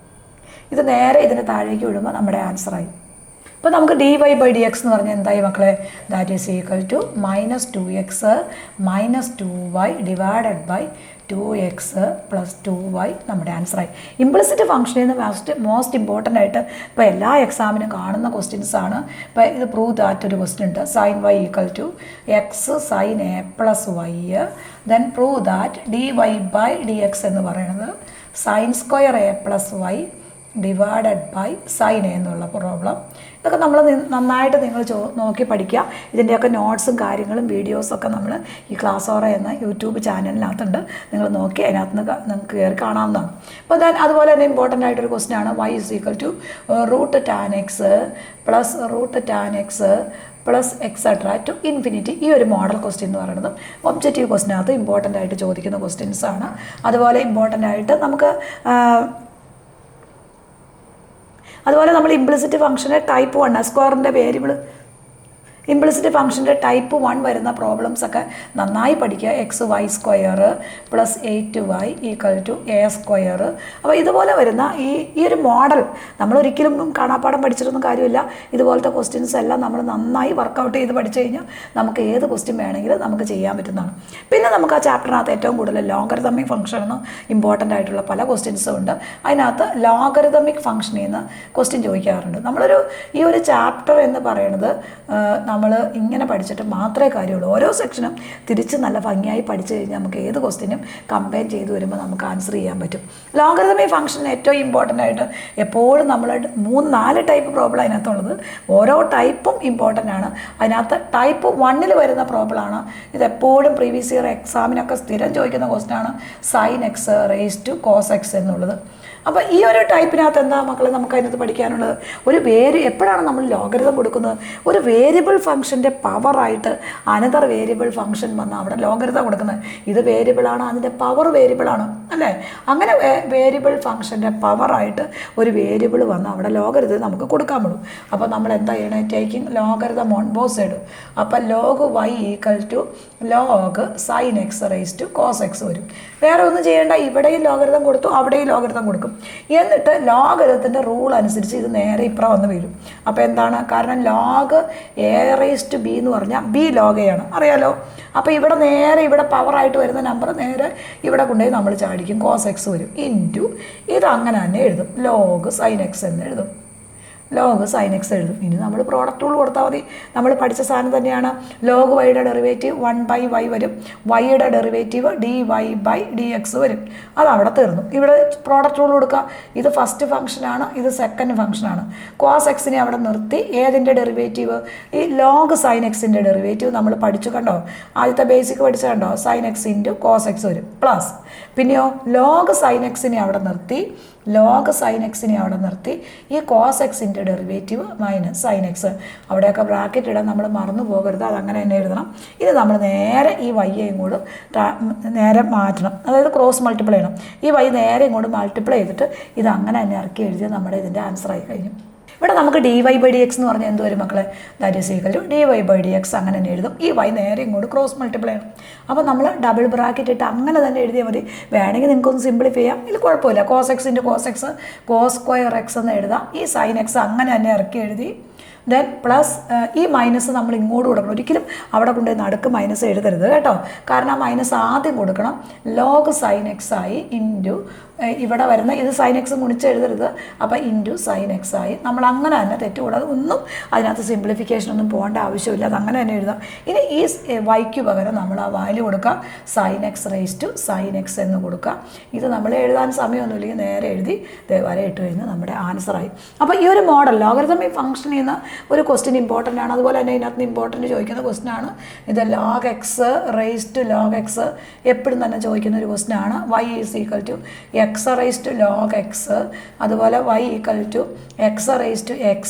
ഇത് നേരെ ഇതിന് താഴേക്ക് വിടുമ്പോൾ നമ്മുടെ ആൻസറായി. അപ്പോൾ നമുക്ക് dy/dx എന്ന് പറഞ്ഞാൽ എന്തായി മക്കളെ, that is equal to -2x - 2y divided by 2x plus 2y നമ്മുടെ ആൻസറായി. ഇംപ്ലിസിറ്റ് ഫംഗ്ഷനിൽ നിന്ന് മോസ്റ്റ് ഇമ്പോർട്ടൻ്റ് ആയിട്ട് ഇപ്പോൾ എല്ലാ എക്സാമിനും കാണുന്ന ക്വസ്റ്റ്യൻസ് ആണ്. ഇപ്പോൾ ഇത് പ്രൂവ് ദാറ്റ് ഒരു ക്വസ്റ്റ്യൻ ഉണ്ട്, sin y equal to x sin a plus y. Then prove that dy/dx എന്ന് പറയുന്നത് sin² a plus y divided by sine a എന്നുള്ള പ്രോബ്ലം. ഇതൊക്കെ നമ്മൾ നന്നായിട്ട് നിങ്ങൾ നോക്കി പഠിക്കുക. ഇതിൻ്റെയൊക്കെ നോട്ട്സും കാര്യങ്ങളും വീഡിയോസൊക്കെ നമ്മൾ ഈ ക്ലാസ് ഓറ എന്ന യൂട്യൂബ് ചാനലിനകത്തുണ്ട്, നിങ്ങൾ നോക്കി അതിനകത്ത് നിന്ന് നിങ്ങൾക്ക് കയറി കാണാവുന്നതാണ്. അപ്പോൾ അതുപോലെ തന്നെ ഇമ്പോർട്ടൻ്റ് ആയിട്ടൊരു ക്വസ്റ്റ്യൻ ആണ് y = √tan x plus √tan x plus etcetera to infinity. ഈ ഒരു മോഡൽ ക്വസ്റ്റ്യൻ എന്ന് പറയുന്നത് ഒബ്ജക്റ്റീവ് ക്വസ്റ്റ്യനകത്ത് ഇമ്പോർട്ടൻ്റ് ആയിട്ട് ചോദിക്കുന്ന ക്വസ്റ്റ്യൻസ് ആണ്. അതുപോലെ ഇമ്പോർട്ടൻ്റ് ആയിട്ട് അതുപോലെ നമ്മൾ ഇംപ്ലിസിറ്റ് ഫംഗ്ഷനെ ടൈപ്പ് 1 സ്ക്വയറിൻ്റെ വേരിയബിൾ ഇംപ്ലിസിറ്റ് ഫംഗ്ഷൻ്റെ ടൈപ്പ് 1 വരുന്ന പ്രോബ്ലംസ് ഒക്കെ നന്നായി പഠിക്കുക. XY² + 8y = a². അപ്പോൾ ഇതുപോലെ വരുന്ന ഈ ഒരു മോഡൽ നമ്മളൊരിക്കലും കാണാപ്പാഠം പഠിച്ചിട്ടൊന്നും കാര്യമില്ല. ഇതുപോലത്തെ ക്വസ്റ്റ്യൻസ് എല്ലാം നമ്മൾ നന്നായി വർക്കൗട്ട് ചെയ്ത് പഠിച്ചു കഴിഞ്ഞാൽ നമുക്ക് ഏത് ക്വസ്റ്റ്യൻ വേണമെങ്കിലും നമുക്ക് ചെയ്യാൻ പറ്റുന്നതാണ്. പിന്നെ നമുക്ക് ആ ചാപ്റ്ററിനകത്ത് ഏറ്റവും കൂടുതൽ ലോഗരിതമിക് ഫംഗ്ഷൻ എന്ന് ഇമ്പോർട്ടൻ്റ് ആയിട്ടുള്ള പല ക്വസ്റ്റ്യൻസും ഉണ്ട്. അതിനകത്ത് ലോഗരിതമിക് ഫംഗ്ഷനിൽ നിന്ന് ക്വസ്റ്റ്യൻ ചോദിക്കാറുണ്ട്. ഈ ഒരു ചാപ്റ്റർ എന്ന് പറയുന്നത് നമ്മൾ ഇങ്ങനെ പഠിച്ചിട്ട് മാത്രമേ കാര്യമുള്ളൂ. ഓരോ സെക്ഷനും തിരിച്ച് നല്ല ഭംഗിയായി പഠിച്ചു കഴിഞ്ഞാൽ നമുക്ക് ഏത് ക്വസ്റ്റ്യനും കമ്പൈൻ ചെയ്ത് വരുമ്പോൾ നമുക്ക് ആൻസർ ചെയ്യാൻ പറ്റും. ലോഗരിതമിക് ഫംഗ്ഷൻ ഏറ്റവും ഇമ്പോർട്ടൻ്റ് ആയിട്ട് എപ്പോഴും നമ്മൾ 3-4 ടൈപ്പ് പ്രോബ്ലം അതിനകത്തുള്ളത്. ഓരോ ടൈപ്പും ഇമ്പോർട്ടൻ്റ് ആണ്. അതിനകത്ത് ടൈപ്പ് 1 വരുന്ന പ്രോബ്ലമാണ് ഇതെപ്പോഴും പ്രീവിയസ് ഇയർ എക്സാമിനൊക്കെ സ്ഥിരം ചോദിക്കുന്ന ക്വസ്റ്റ്യനാണ് sin x raised to cos x എന്നുള്ളത്. അപ്പോൾ ഈ ഒരു ടൈപ്പിനകത്ത് എന്താ മക്കളെ നമുക്ക് അതിനകത്ത് പഠിക്കാനുള്ളത്? എപ്പോഴാണ് നമ്മൾ ലോഗരിതം കൊടുക്കുന്നത്? ഒരു വേരിയബിൾ ഫംഗ്ഷൻ്റെ പവറായിട്ട് അനദർ വേരിയബിൾ ഫംഗ്ഷൻ വന്നാൽ അവിടെ ലോഗരിതം കൊടുക്കുന്നത്. ഇത് വേരിയബിളാണ്, അതിൻ്റെ പവർ വേരിയബിളാണ് അല്ലേ? അങ്ങനെ വേരിയബിൾ ഫംഗ്ഷൻ്റെ പവറായിട്ട് ഒരു വേരിയബിൾ വന്നാൽ അവിടെ ലോഗരിതം നമുക്ക് കൊടുക്കാൻ പറ്റും. അപ്പോൾ നമ്മൾ എന്താ ചെയ്യണേ? Taking logarithm on both side. അപ്പോൾ log y = log sin x raised to cos x വരും. വേറെ ഒന്നും ചെയ്യേണ്ട. ഇവിടെയും ലോഗരിതം കൊടുത്തു, അവിടെയും ലോഗരിതം കൊടുക്കും. എന്നിട്ട് ലോഗരിതത്തിൻ്റെ റൂൾ അനുസരിച്ച് ഇത് നേരെ ഇപ്പുറം വന്ന് വീഴും. അപ്പോൾ എന്താണ്? കാരണം log a raised to b എന്ന് പറഞ്ഞാൽ b log a ആണ്, അറിയാലോ. അപ്പോൾ ഇവിടെ പവറായിട്ട് വരുന്ന നമ്പർ നേരെ ഇവിടെ കൊണ്ടുപോയി നമ്മൾ ചാടിക്കും. cos x വരും ഇൻറ്റു ഇത് അങ്ങനെ തന്നെ എഴുതും. log sin x എന്ന് എഴുതും. log sin x എഴുതും. ഇനി നമ്മൾ പ്രോഡക്റ്റ് റൂൾ കൊടുത്താൽ മതി. നമ്മൾ പഠിച്ച സാധനം തന്നെയാണ്. log y-യുടെ ഡെറിവേറ്റീവ് 1/y വരും. y-യുടെ ഡെറിവേറ്റീവ് dy/dx വരും. അതവിടെ തീർന്നു. ഇവിടെ പ്രോഡക്റ്റ് റൂൾ കൊടുക്കുക. ഇത് ഫസ്റ്റ് ഫംഗ്ഷനാണ്, ഇത് സെക്കൻഡ് ഫംഗ്ഷനാണ്. cos x-നെ അവിടെ നിർത്തി. ഏതിൻ്റെ ഡെറിവേറ്റീവ്? ഈ log sin x-ൻ്റെ ഡെറിവേറ്റീവ് നമ്മൾ പഠിച്ചു കണ്ടോ? ആദ്യത്തെ ബേസിക് പഠിച്ച കണ്ടോ? sin x into cos x വരും പ്ലസ്. പിന്നെയോ log sin x-നെ അവിടെ നിർത്തി. ഈ cos x-ൻ്റെ ഡെറിവേറ്റീവ് മൈനസ് sin x. അവിടെയൊക്കെ ബ്രാക്കറ്റ് ഇടാൻ നമ്മൾ മറന്നു പോകരുത്. അതങ്ങനെ തന്നെ എഴുതണം. ഇത് നമ്മൾ നേരെ ഈ y-യെ ഇങ്ങോട്ട് നേരെ മാറ്റണം. അതായത് ക്രോസ് മൾട്ടിപ്ലൈ ചെയ്യണം. ഈ y നേരെ ഇങ്ങോട്ട് മൾട്ടിപ്ലൈ ചെയ്തിട്ട് ഇത് അങ്ങനെ തന്നെ ഇറക്കി എഴുതിയാൽ നമ്മുടെ ഇതിൻ്റെ ആൻസറായി കഴിഞ്ഞു. ഇവിടെ നമുക്ക് dy/dx എന്ന് പറഞ്ഞാൽ എന്ത് വരും മക്കളെ? That is equal to dy/dx അങ്ങനെ തന്നെ എഴുതും. ഈ y നേരെ ഇങ്ങോട്ട് ക്രോസ് മൾട്ടിപ്ലൈ ചെയ്യണം. അപ്പോൾ നമ്മൾ ഡബിൾ ബ്രാക്കറ്റ് ഇട്ട് അങ്ങനെ തന്നെ എഴുതിയാൽ മതി. വേണമെങ്കിൽ നിങ്ങൾക്കൊന്ന് സിംപ്ലിഫൈ ചെയ്യാം. ഇത് കുഴപ്പമില്ല. cos x into cos x cos² x എന്ന് എഴുതാം. ഈ sin x അങ്ങനെ തന്നെ ഇറക്കി എഴുതി. ദെൻ പ്ലസ് ഈ മൈനസ് നമ്മൾ ഇങ്ങോട്ട് കൊടുക്കണം. ഒരിക്കലും അവിടെ കൊണ്ടുപോയി നടുക്ക് മൈനസ് എഴുതരുത് കേട്ടോ. കാരണം ആ മൈനസ് ആദ്യം കൊടുക്കണം. log sin x ആയി ഇൻറ്റു ഇവിടെ വരുന്ന ഇത് sin x മുണിച്ച് എഴുതരുത്. അപ്പോൾ ഇൻറ്റു sin x ആയി. നമ്മൾ അങ്ങനെ തന്നെ തെറ്റുകൂടാതെ ഒന്നും അതിനകത്ത് സിംപ്ലിഫിക്കേഷൻ ഒന്നും പോകേണ്ട ആവശ്യമില്ല. അത് അങ്ങനെ തന്നെ എഴുതാം. ഇനി ഈ y-ക്ക് പകരം നമ്മൾ ആ വാല്യൂ കൊടുക്കുക. sin x raised to sin x എന്ന് കൊടുക്കുക. ഇത് നമ്മൾ എഴുതാൻ സമയമൊന്നുമില്ലെങ്കിൽ നേരെ എഴുതി വരെ ഇട്ട് കഴിഞ്ഞാൽ നമ്മുടെ ആൻസറായി. അപ്പോൾ ഈ ഒരു മോഡൽ ലോഗരിതമിക് ഫംഗ്ഷനിൽ നിന്ന് ഒരു ക്വസ്റ്റ്യൻ ഇമ്പോർട്ടൻ്റ് ആണ്. അതുപോലെ തന്നെ ഇതിനകത്ത് ഇമ്പോർട്ടൻ്റ് ചോദിക്കുന്ന ക്വസ്റ്റ്യൻ ആണ് ഇത്. log x raised to log x എപ്പോഴും തന്നെ ചോദിക്കുന്ന ഒരു ക്വസ്റ്റ്യൻ ആണ്. y = x raised to log x. അതുപോലെ y = x raised to x.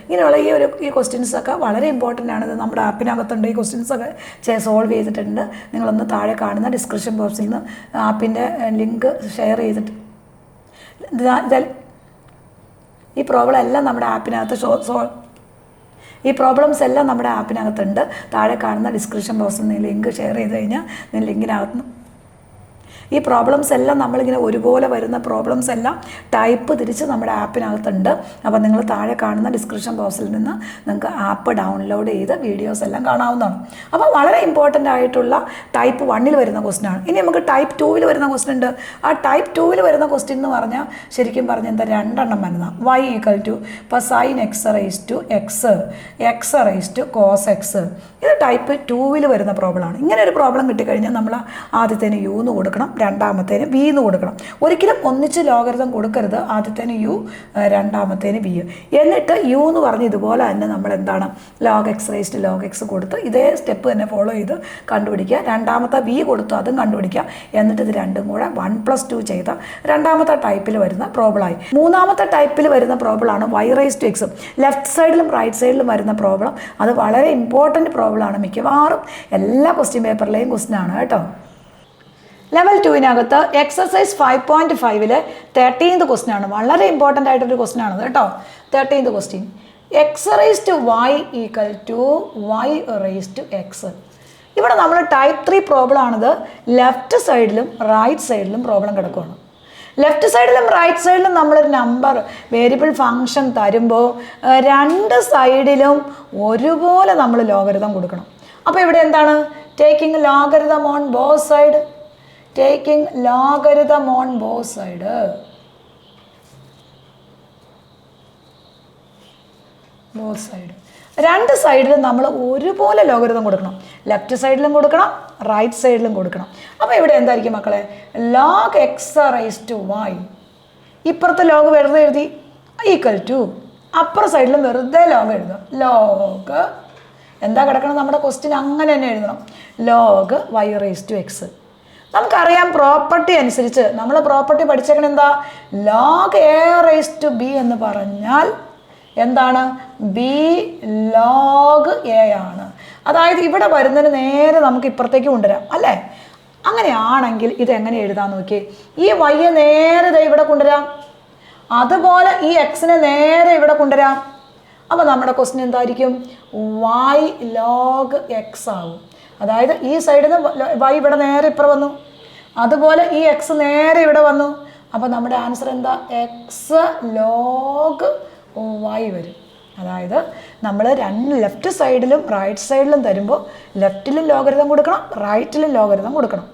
ഇങ്ങനെയുള്ള ഈ ക്വസ്റ്റ്യൻസൊക്കെ വളരെ ഇമ്പോർട്ടൻ്റ് ആണ്. ഇത് നമ്മുടെ ആപ്പിനകത്തുണ്ട്. ഈ ക്വസ്റ്റ്യൻസൊക്കെ സോൾവ് ചെയ്തിട്ടുണ്ട്. നിങ്ങളൊന്ന് താഴെ കാണുന്ന ഡിസ്ക്രിപ്ഷൻ ബോക്സിൽ നിന്ന് ആപ്പിൻ്റെ ലിങ്ക് ഷെയർ ചെയ്തിട്ട് ഈ പ്രോബ്ലം എല്ലാം നമ്മുടെ ആപ്പിനകത്ത് ഈ പ്രോബ്ലംസ് എല്ലാം നമ്മുടെ ആപ്പിനകത്തുണ്ട്. താഴെ കാണുന്ന ഡിസ്ക്രിപ്ഷൻ ബോക്സിൽ നിന്ന് ലിങ്ക് ഷെയർ ചെയ്ത് കഴിഞ്ഞാൽ ലിങ്കിനകത്ത് ഈ പ്രോബ്ലംസ് എല്ലാം നമ്മളിങ്ങനെ ഒരുപോലെ വരുന്ന പ്രോബ്ലംസ് എല്ലാം ടൈപ്പ് തിരിച്ച് നമ്മുടെ ആപ്പിനകത്തുണ്ട്. അപ്പോൾ നിങ്ങൾ താഴെ കാണുന്ന ഡിസ്ക്രിപ്ഷൻ ബോക്സിൽ നിന്ന് നിങ്ങൾക്ക് ആപ്പ് ഡൗൺലോഡ് ചെയ്ത് വീഡിയോസ് എല്ലാം കാണാവുന്നതാണ്. അപ്പോൾ വളരെ ഇമ്പോർട്ടൻ്റ് ആയിട്ടുള്ള ടൈപ്പ് 1 വരുന്ന ക്വസ്റ്റ്യൻ ആണ്. ഇനി നമുക്ക് ടൈപ്പ് 2 വരുന്ന ക്വസ്റ്റ്യൻ ഉണ്ട്. ആ ടൈപ്പ് 2 വരുന്ന ക്വസ്റ്റ്യൻ എന്ന് പറഞ്ഞാൽ ശരിക്കും പറഞ്ഞാൽ എന്താ? 2 എണ്ണം വരുന്ന y ഇപ്പോൾ sin x raised to x raised to cos x. ഇത് ടൈപ്പ് 2 വരുന്ന പ്രോബ്ലമാണ്. ഇങ്ങനെ ഒരു പ്രോബ്ലം കിട്ടിക്കഴിഞ്ഞാൽ നമ്മൾ ആദ്യത്തേന് u എന്ന് കൊടുക്കണം, രണ്ടാമത്തേന് v എന്ന് കൊടുക്കണം. ഒരിക്കലും ഒന്നിച്ച് ലോഗരിതം കൊടുക്കരുത്. ആദ്യത്തേന് u, രണ്ടാമത്തേന് v. എന്നിട്ട് u എന്ന് പറഞ്ഞ് ഇതുപോലെ തന്നെ നമ്മൾ എന്താണ് log x raised to log x കൊടുത്ത് ഇതേ സ്റ്റെപ്പ് തന്നെ ഫോളോ ചെയ്ത് കണ്ടുപിടിക്കുക. രണ്ടാമത്തെ v കൊടുത്തു, അതും കണ്ടുപിടിക്കുക. എന്നിട്ട് ഇത് രണ്ടും കൂടെ 1+2 ചെയ്ത രണ്ടാമത്തെ ടൈപ്പിൽ വരുന്ന പ്രോബ്ലമായി. മൂന്നാമത്തെ ടൈപ്പിൽ വരുന്ന പ്രോബ്ലമാണ് y raised to x. Left സൈഡിലും റൈറ്റ് സൈഡിലും വരുന്ന പ്രോബ്ലം അത് വളരെ ഇമ്പോർട്ടൻറ്റ് പ്രോബ്ലമാണ്. മിക്കവാറും എല്ലാ ക്വസ്റ്റ്യൻ പേപ്പറിലെയും ക്വസ്റ്റ്യൻ ആണ് കേട്ടോ. ലെവൽ 2-നകത്ത് എക്സസൈസ് 5.5 13th ക്വസ്റ്റ്യൻ ആണ്. വളരെ ഇമ്പോർട്ടൻ്റ് ആയിട്ടൊരു ക്വസ്റ്റ്യൻ ആണ് കേട്ടോ. 13th question. X raise to y equal to y raise to x. ഇവിടെ നമ്മൾ ടൈപ്പ് 3 പ്രോബ്ലം ആണിത്. ലെഫ്റ്റ് സൈഡിലും റൈറ്റ് സൈഡിലും പ്രോബ്ലം കിടക്കുകയാണ്. ലെഫ്റ്റ് സൈഡിലും റൈറ്റ് സൈഡിലും നമ്മളൊരു നമ്പർ വേരിയബിൾ ഫങ്ഷൻ തരുമ്പോൾ രണ്ട് സൈഡിലും ഒരുപോലെ നമ്മൾ ലോഗരിതം കൊടുക്കണം. അപ്പോൾ ഇവിടെ എന്താണ്? Taking logarithm on both side. Taking logarithm on both side. Both side രണ്ട് സൈഡിലും നമ്മൾ ഒരുപോലെ ലോഗരിതം കൊടുക്കണം. ലെഫ്റ്റ് സൈഡിലും കൊടുക്കണം, റൈറ്റ് സൈഡിലും കൊടുക്കണം. അപ്പോൾ ഇവിടെ എന്തായിരിക്കും മക്കളെ? Log x raise to y. ഇപ്പുറത്തെ ലോഗ് വെറുതെ എഴുതി ഈക്വൽ ടു, അപ്പുറ സൈഡിലും വെറുതെ ലോഗ് എഴുതുക. ലോഗ് എന്താ കിടക്കണം? നമ്മുടെ ക്വസ്റ്റ്യൻ അങ്ങനെ തന്നെ എഴുതണം. Log y raise to x. നമുക്കറിയാം പ്രോപ്പർട്ടി അനുസരിച്ച്, നമ്മൾ പ്രോപ്പർട്ടി പഠിച്ചേക്കണം എന്താ? Log a raise to b എന്ന് പറഞ്ഞാൽ എന്താണ്? ബി ലോഗ് എ ആണ്. അതായത് ഇവിടെ വരുന്നതിന് നേരെ നമുക്ക് ഇപ്പുറത്തേക്ക് കൊണ്ടുവരാം അല്ലേ? അങ്ങനെയാണെങ്കിൽ ഇത് എങ്ങനെ എഴുതാൻ നോക്കിയേ. ഈ വൈയെ നേരെ ഇവിടെ കൊണ്ടുവരാം, അതുപോലെ ഈ എക്സിനെ നേരെ ഇവിടെ കൊണ്ടുവരാം. അപ്പോൾ നമ്മുടെ ക്വസ്റ്റ്യൻ എന്തായിരിക്കും? വൈ ലോഗ് എക്സ് ആവും. അതായത് ഈ സൈഡിൽ നിന്ന് വൈ ഇവിടെ നേരെ ഇപ്പുറം വന്നു, അതുപോലെ ഈ എക്സ് നേരെ ഇവിടെ വന്നു. അപ്പോൾ നമ്മുടെ ആൻസർ എന്താ? എക്സ് ലോഗ് വൈ വരും. അതായത് നമ്മൾ രണ്ട് ലെഫ്റ്റ് സൈഡിലും റൈറ്റ് സൈഡിലും തരുമ്പോൾ ലെഫ്റ്റിലും ലോഗരിതം കൊടുക്കണം, റൈറ്റിലും ലോഗരിതം കൊടുക്കണം.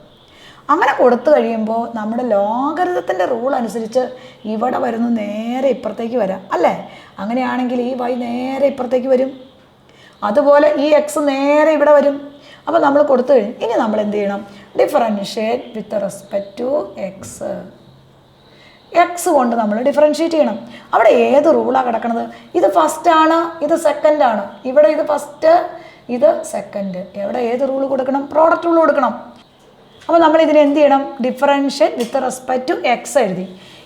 അങ്ങനെ കൊടുത്തു കഴിയുമ്പോൾ നമ്മുടെ ലോഗരിതത്തിൻ്റെ റൂൾ അനുസരിച്ച് ഇവിടെ വരുന്നു നേരെ ഇപ്പുറത്തേക്ക് വരാം അല്ലേ? അങ്ങനെയാണെങ്കിൽ ഈ വൈ നേരെ ഇപ്പുറത്തേക്ക് വരും, അതുപോലെ ഈ എക്സ് നേരെ ഇവിടെ വരും. അപ്പോൾ നമ്മൾ കൊടുത്തു കഴിഞ്ഞു. ഇനി നമ്മൾ എന്ത് ചെയ്യണം? Differentiate with respect to x. X കൊണ്ട് നമ്മൾ ഡിഫറൻഷ്യേറ്റ് ചെയ്യണം. അവിടെ ഏത് റൂളാണ് കിടക്കുന്നത്? ഇത് ഫസ്റ്റാണ്, ഇത് സെക്കൻഡാണ്. ഇവിടെ ഇത് ഫസ്റ്റ്, ഇത് സെക്കൻഡ്. എവിടെ ഏത് റൂൾ കൊടുക്കണം? പ്രോഡക്റ്റ് റൂൾ കൊടുക്കണം. അപ്പോൾ നമ്മൾ ഇതിനെ എന്ത് ചെയ്യണം? Differentiate with respect to x എഴുതി.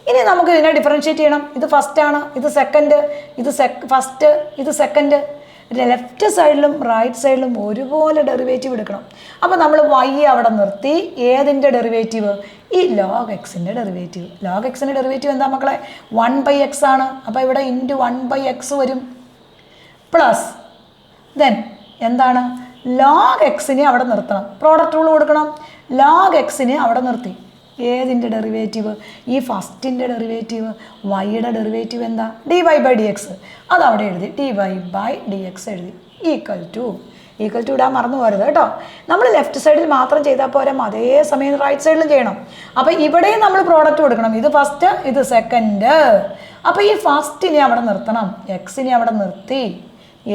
ഇനി നമുക്ക് ഇതിനെ ഡിഫറൻഷ്യേറ്റ് ചെയ്യണം. ഇത് ഫസ്റ്റാണ്, ഇത് സെക്കൻഡ്, ഇത് ഫസ്റ്റ്, ഇത് സെക്കൻഡ്. ലെഫ്റ്റ് സൈഡിലും റൈറ്റ് സൈഡിലും ഒരുപോലെ ഡെറിവേറ്റീവ് എടുക്കണം. അപ്പോൾ നമ്മൾ വൈ അവിടെ നിർത്തി. ഏതിൻ്റെ ഡെറിവേറ്റീവ്? ഈ ലോഗ് എക്സിൻ്റെ ഡെറിവേറ്റീവ്. ലോഗ് എക്സിൻ്റെ ഡെറിവേറ്റീവ് എന്താ മക്കളെ? 1/x ആണ്. അപ്പോൾ ഇവിടെ ഇൻറ്റു 1/x വരും. പ്ലസ് ദെൻ എന്താണ്? ലോഗ് എക്സിനെ അവിടെ നിർത്തണം, പ്രോഡക്റ്റ് റൂൾ കൊടുക്കണം. ലോഗ് എക്സിനെ അവിടെ നിർത്തി. ഏതിൻ്റെ ഡെറിവേറ്റീവ്? ഈ ഫസ്റ്റിൻ്റെ ഡെറിവേറ്റീവ്. വൈയുടെ ഡെറിവേറ്റീവ് എന്താ? dy/dx. അതവിടെ എഴുതി dy/dx എഴുതി. ഈക്വൽ ടു ഇടാൻ മറന്നു പോരുത് കേട്ടോ. നമ്മൾ ലെഫ്റ്റ് സൈഡിൽ മാത്രം ചെയ്താൽ പോരാ, അതേസമയം റൈറ്റ് സൈഡിലും ചെയ്യണം. അപ്പോൾ ഇവിടെയും നമ്മൾ പ്രോഡക്റ്റ് കൊടുക്കണം. ഇത് ഫസ്റ്റ്, ഇത് സെക്കൻഡ്. അപ്പോൾ ഈ ഫസ്റ്റിനെ അവിടെ നിർത്തണം, എക്സിനെ അവിടെ നിർത്തി.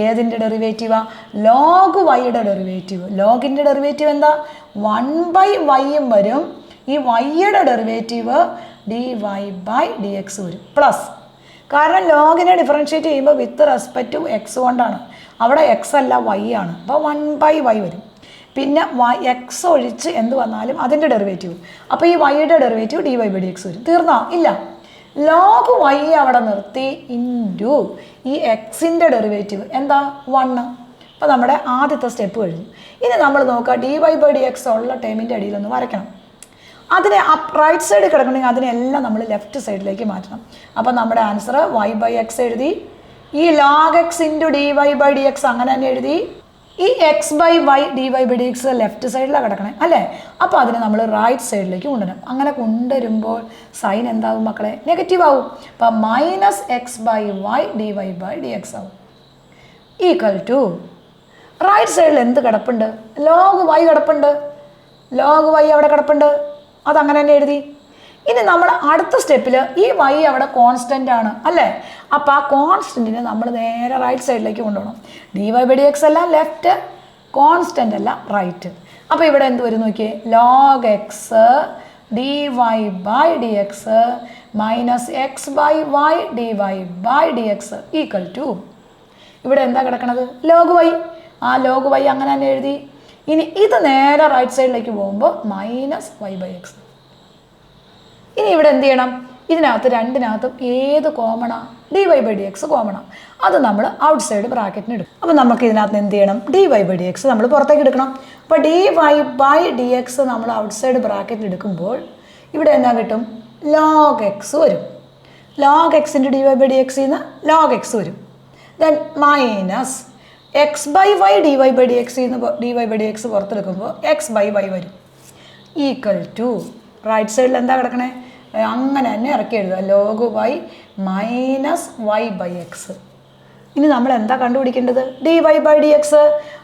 ഏതിൻ്റെ ഡെറിവേറ്റീവാ? ലോഗ് വൈയുടെ ഡെറിവേറ്റീവ്. ലോഗിൻ്റെ ഡെറിവേറ്റീവ് എന്താ? 1/y വരും. ഈ വൈയുടെ ഡെറിവേറ്റീവ് dy/dx വരും. പ്ലസ്, കാരണം ലോഗിനെ ഡിഫറൻഷ്യേറ്റ് ചെയ്യുമ്പോൾ വിത്ത് റെസ്പെക്ട് ടു എക്സ് കൊണ്ടാണ്. അവിടെ എക്സ് അല്ല വൈ ആണ്. അപ്പോൾ 1/y വരും. പിന്നെ എക്സ് ഒഴിച്ച് എന്ത് വന്നാലും അതിൻ്റെ ഡെറിവേറ്റീവ്. അപ്പോൾ ഈ വൈയുടെ ഡെറിവേറ്റീവ് dy/dx വരും. തീർന്നോ? ഇല്ല. ലോഗ് വൈ അവിടെ നിർത്തി ഇൻറ്റു ഈ എക്സിൻ്റെ ഡെറിവേറ്റീവ് എന്താ? 1. അപ്പോൾ നമ്മുടെ ആദ്യത്തെ സ്റ്റെപ്പ് കഴിഞ്ഞു. ഇനി നമ്മൾ നോക്കുക, dy/dx ഉള്ള ടേമിൻ്റെ അടിയിലൊന്ന് വരയ്ക്കണം. അതിനെ റൈറ്റ് സൈഡിൽ കിടക്കണമെങ്കിൽ അതിനെല്ലാം നമ്മൾ ലെഫ്റ്റ് സൈഡിലേക്ക് മാറ്റണം. അപ്പോൾ നമ്മുടെ ആൻസർ y/x എഴുതി. ഈ log x ഇൻറ്റു dy/dx അങ്ങനെ തന്നെ എഴുതി. ഈ x/y dy/dx ലെഫ്റ്റ് സൈഡിലാണ് കിടക്കണേ അല്ലേ? അപ്പോൾ അതിനെ നമ്മൾ റൈറ്റ് സൈഡിലേക്ക് കൊണ്ടുവരണം. അങ്ങനെ കൊണ്ടുവരുമ്പോൾ സൈൻ എന്താവും മക്കളെ? നെഗറ്റീവ് ആവും. അപ്പോൾ -x/y dy/dx ആവും. ഈക്വൽ ടു റൈറ്റ് സൈഡിൽ എന്ത് കിടപ്പുണ്ട്? log y കിടപ്പുണ്ട്. log y അവിടെ കിടപ്പുണ്ട്. അതങ്ങനെ തന്നെ എഴുതി. ഇനി നമ്മൾ അടുത്ത സ്റ്റെപ്പിൽ ഈ വൈ അവിടെ കോൺസ്റ്റൻ്റ് ആണ് അല്ലേ? അപ്പോൾ ആ കോൺസ്റ്റൻറ്റിനെ നമ്മൾ നേരെ റൈറ്റ് സൈഡിലേക്ക് കൊണ്ടുപോകണം. dy/dx അല്ല ലെഫ്റ്റ്, കോൺസ്റ്റൻ്റ് അല്ല റൈറ്റ്. അപ്പോൾ ഇവിടെ എന്ത് വരും നോക്കിയേ? log x dy/dx -x/y dy/dx equal to ഇവിടെ എന്താ കിടക്കണത്? log y. ആ log y അങ്ങനെ തന്നെ എഴുതി. ഇനി ഇത് നേരെ റൈറ്റ് സൈഡിലേക്ക് പോകുമ്പോൾ -y/x. ഇനി ഇവിടെ എന്ത് ചെയ്യണം? ഇതിനകത്ത് രണ്ടിനകത്തും ഏത് കോമണാണ്? dy/dx കോമണാണ്. അത് നമ്മൾ ഔട്ട് സൈഡ് ബ്രാക്കറ്റിന് എടുക്കും. അപ്പോൾ നമുക്ക് ഇതിനകത്ത് എന്ത് ചെയ്യണം? dy/dx നമ്മൾ പുറത്തേക്ക് എടുക്കണം. അപ്പോൾ dy/dx നമ്മൾ ഔട്ട് സൈഡ് ബ്രാക്കറ്റിൽ എടുക്കുമ്പോൾ ഇവിടെ എന്താ കിട്ടും? log x വരും. log x ൻ്റെ dy/dx log x വരും. Then minus x by y d y by d x d y by d x പുറത്തെടുക്കുമ്പോൾ എക്സ് ബൈ വൈ വരും ഈക്വൽ ടു റൈറ്റ് സൈഡിൽ എന്താ കിടക്കണേ അങ്ങനെ തന്നെ ഇറക്കി എഴുതുക log y minus y by x. ഇനി നമ്മൾ എന്താ കണ്ടുപിടിക്കേണ്ടത് d y by d x.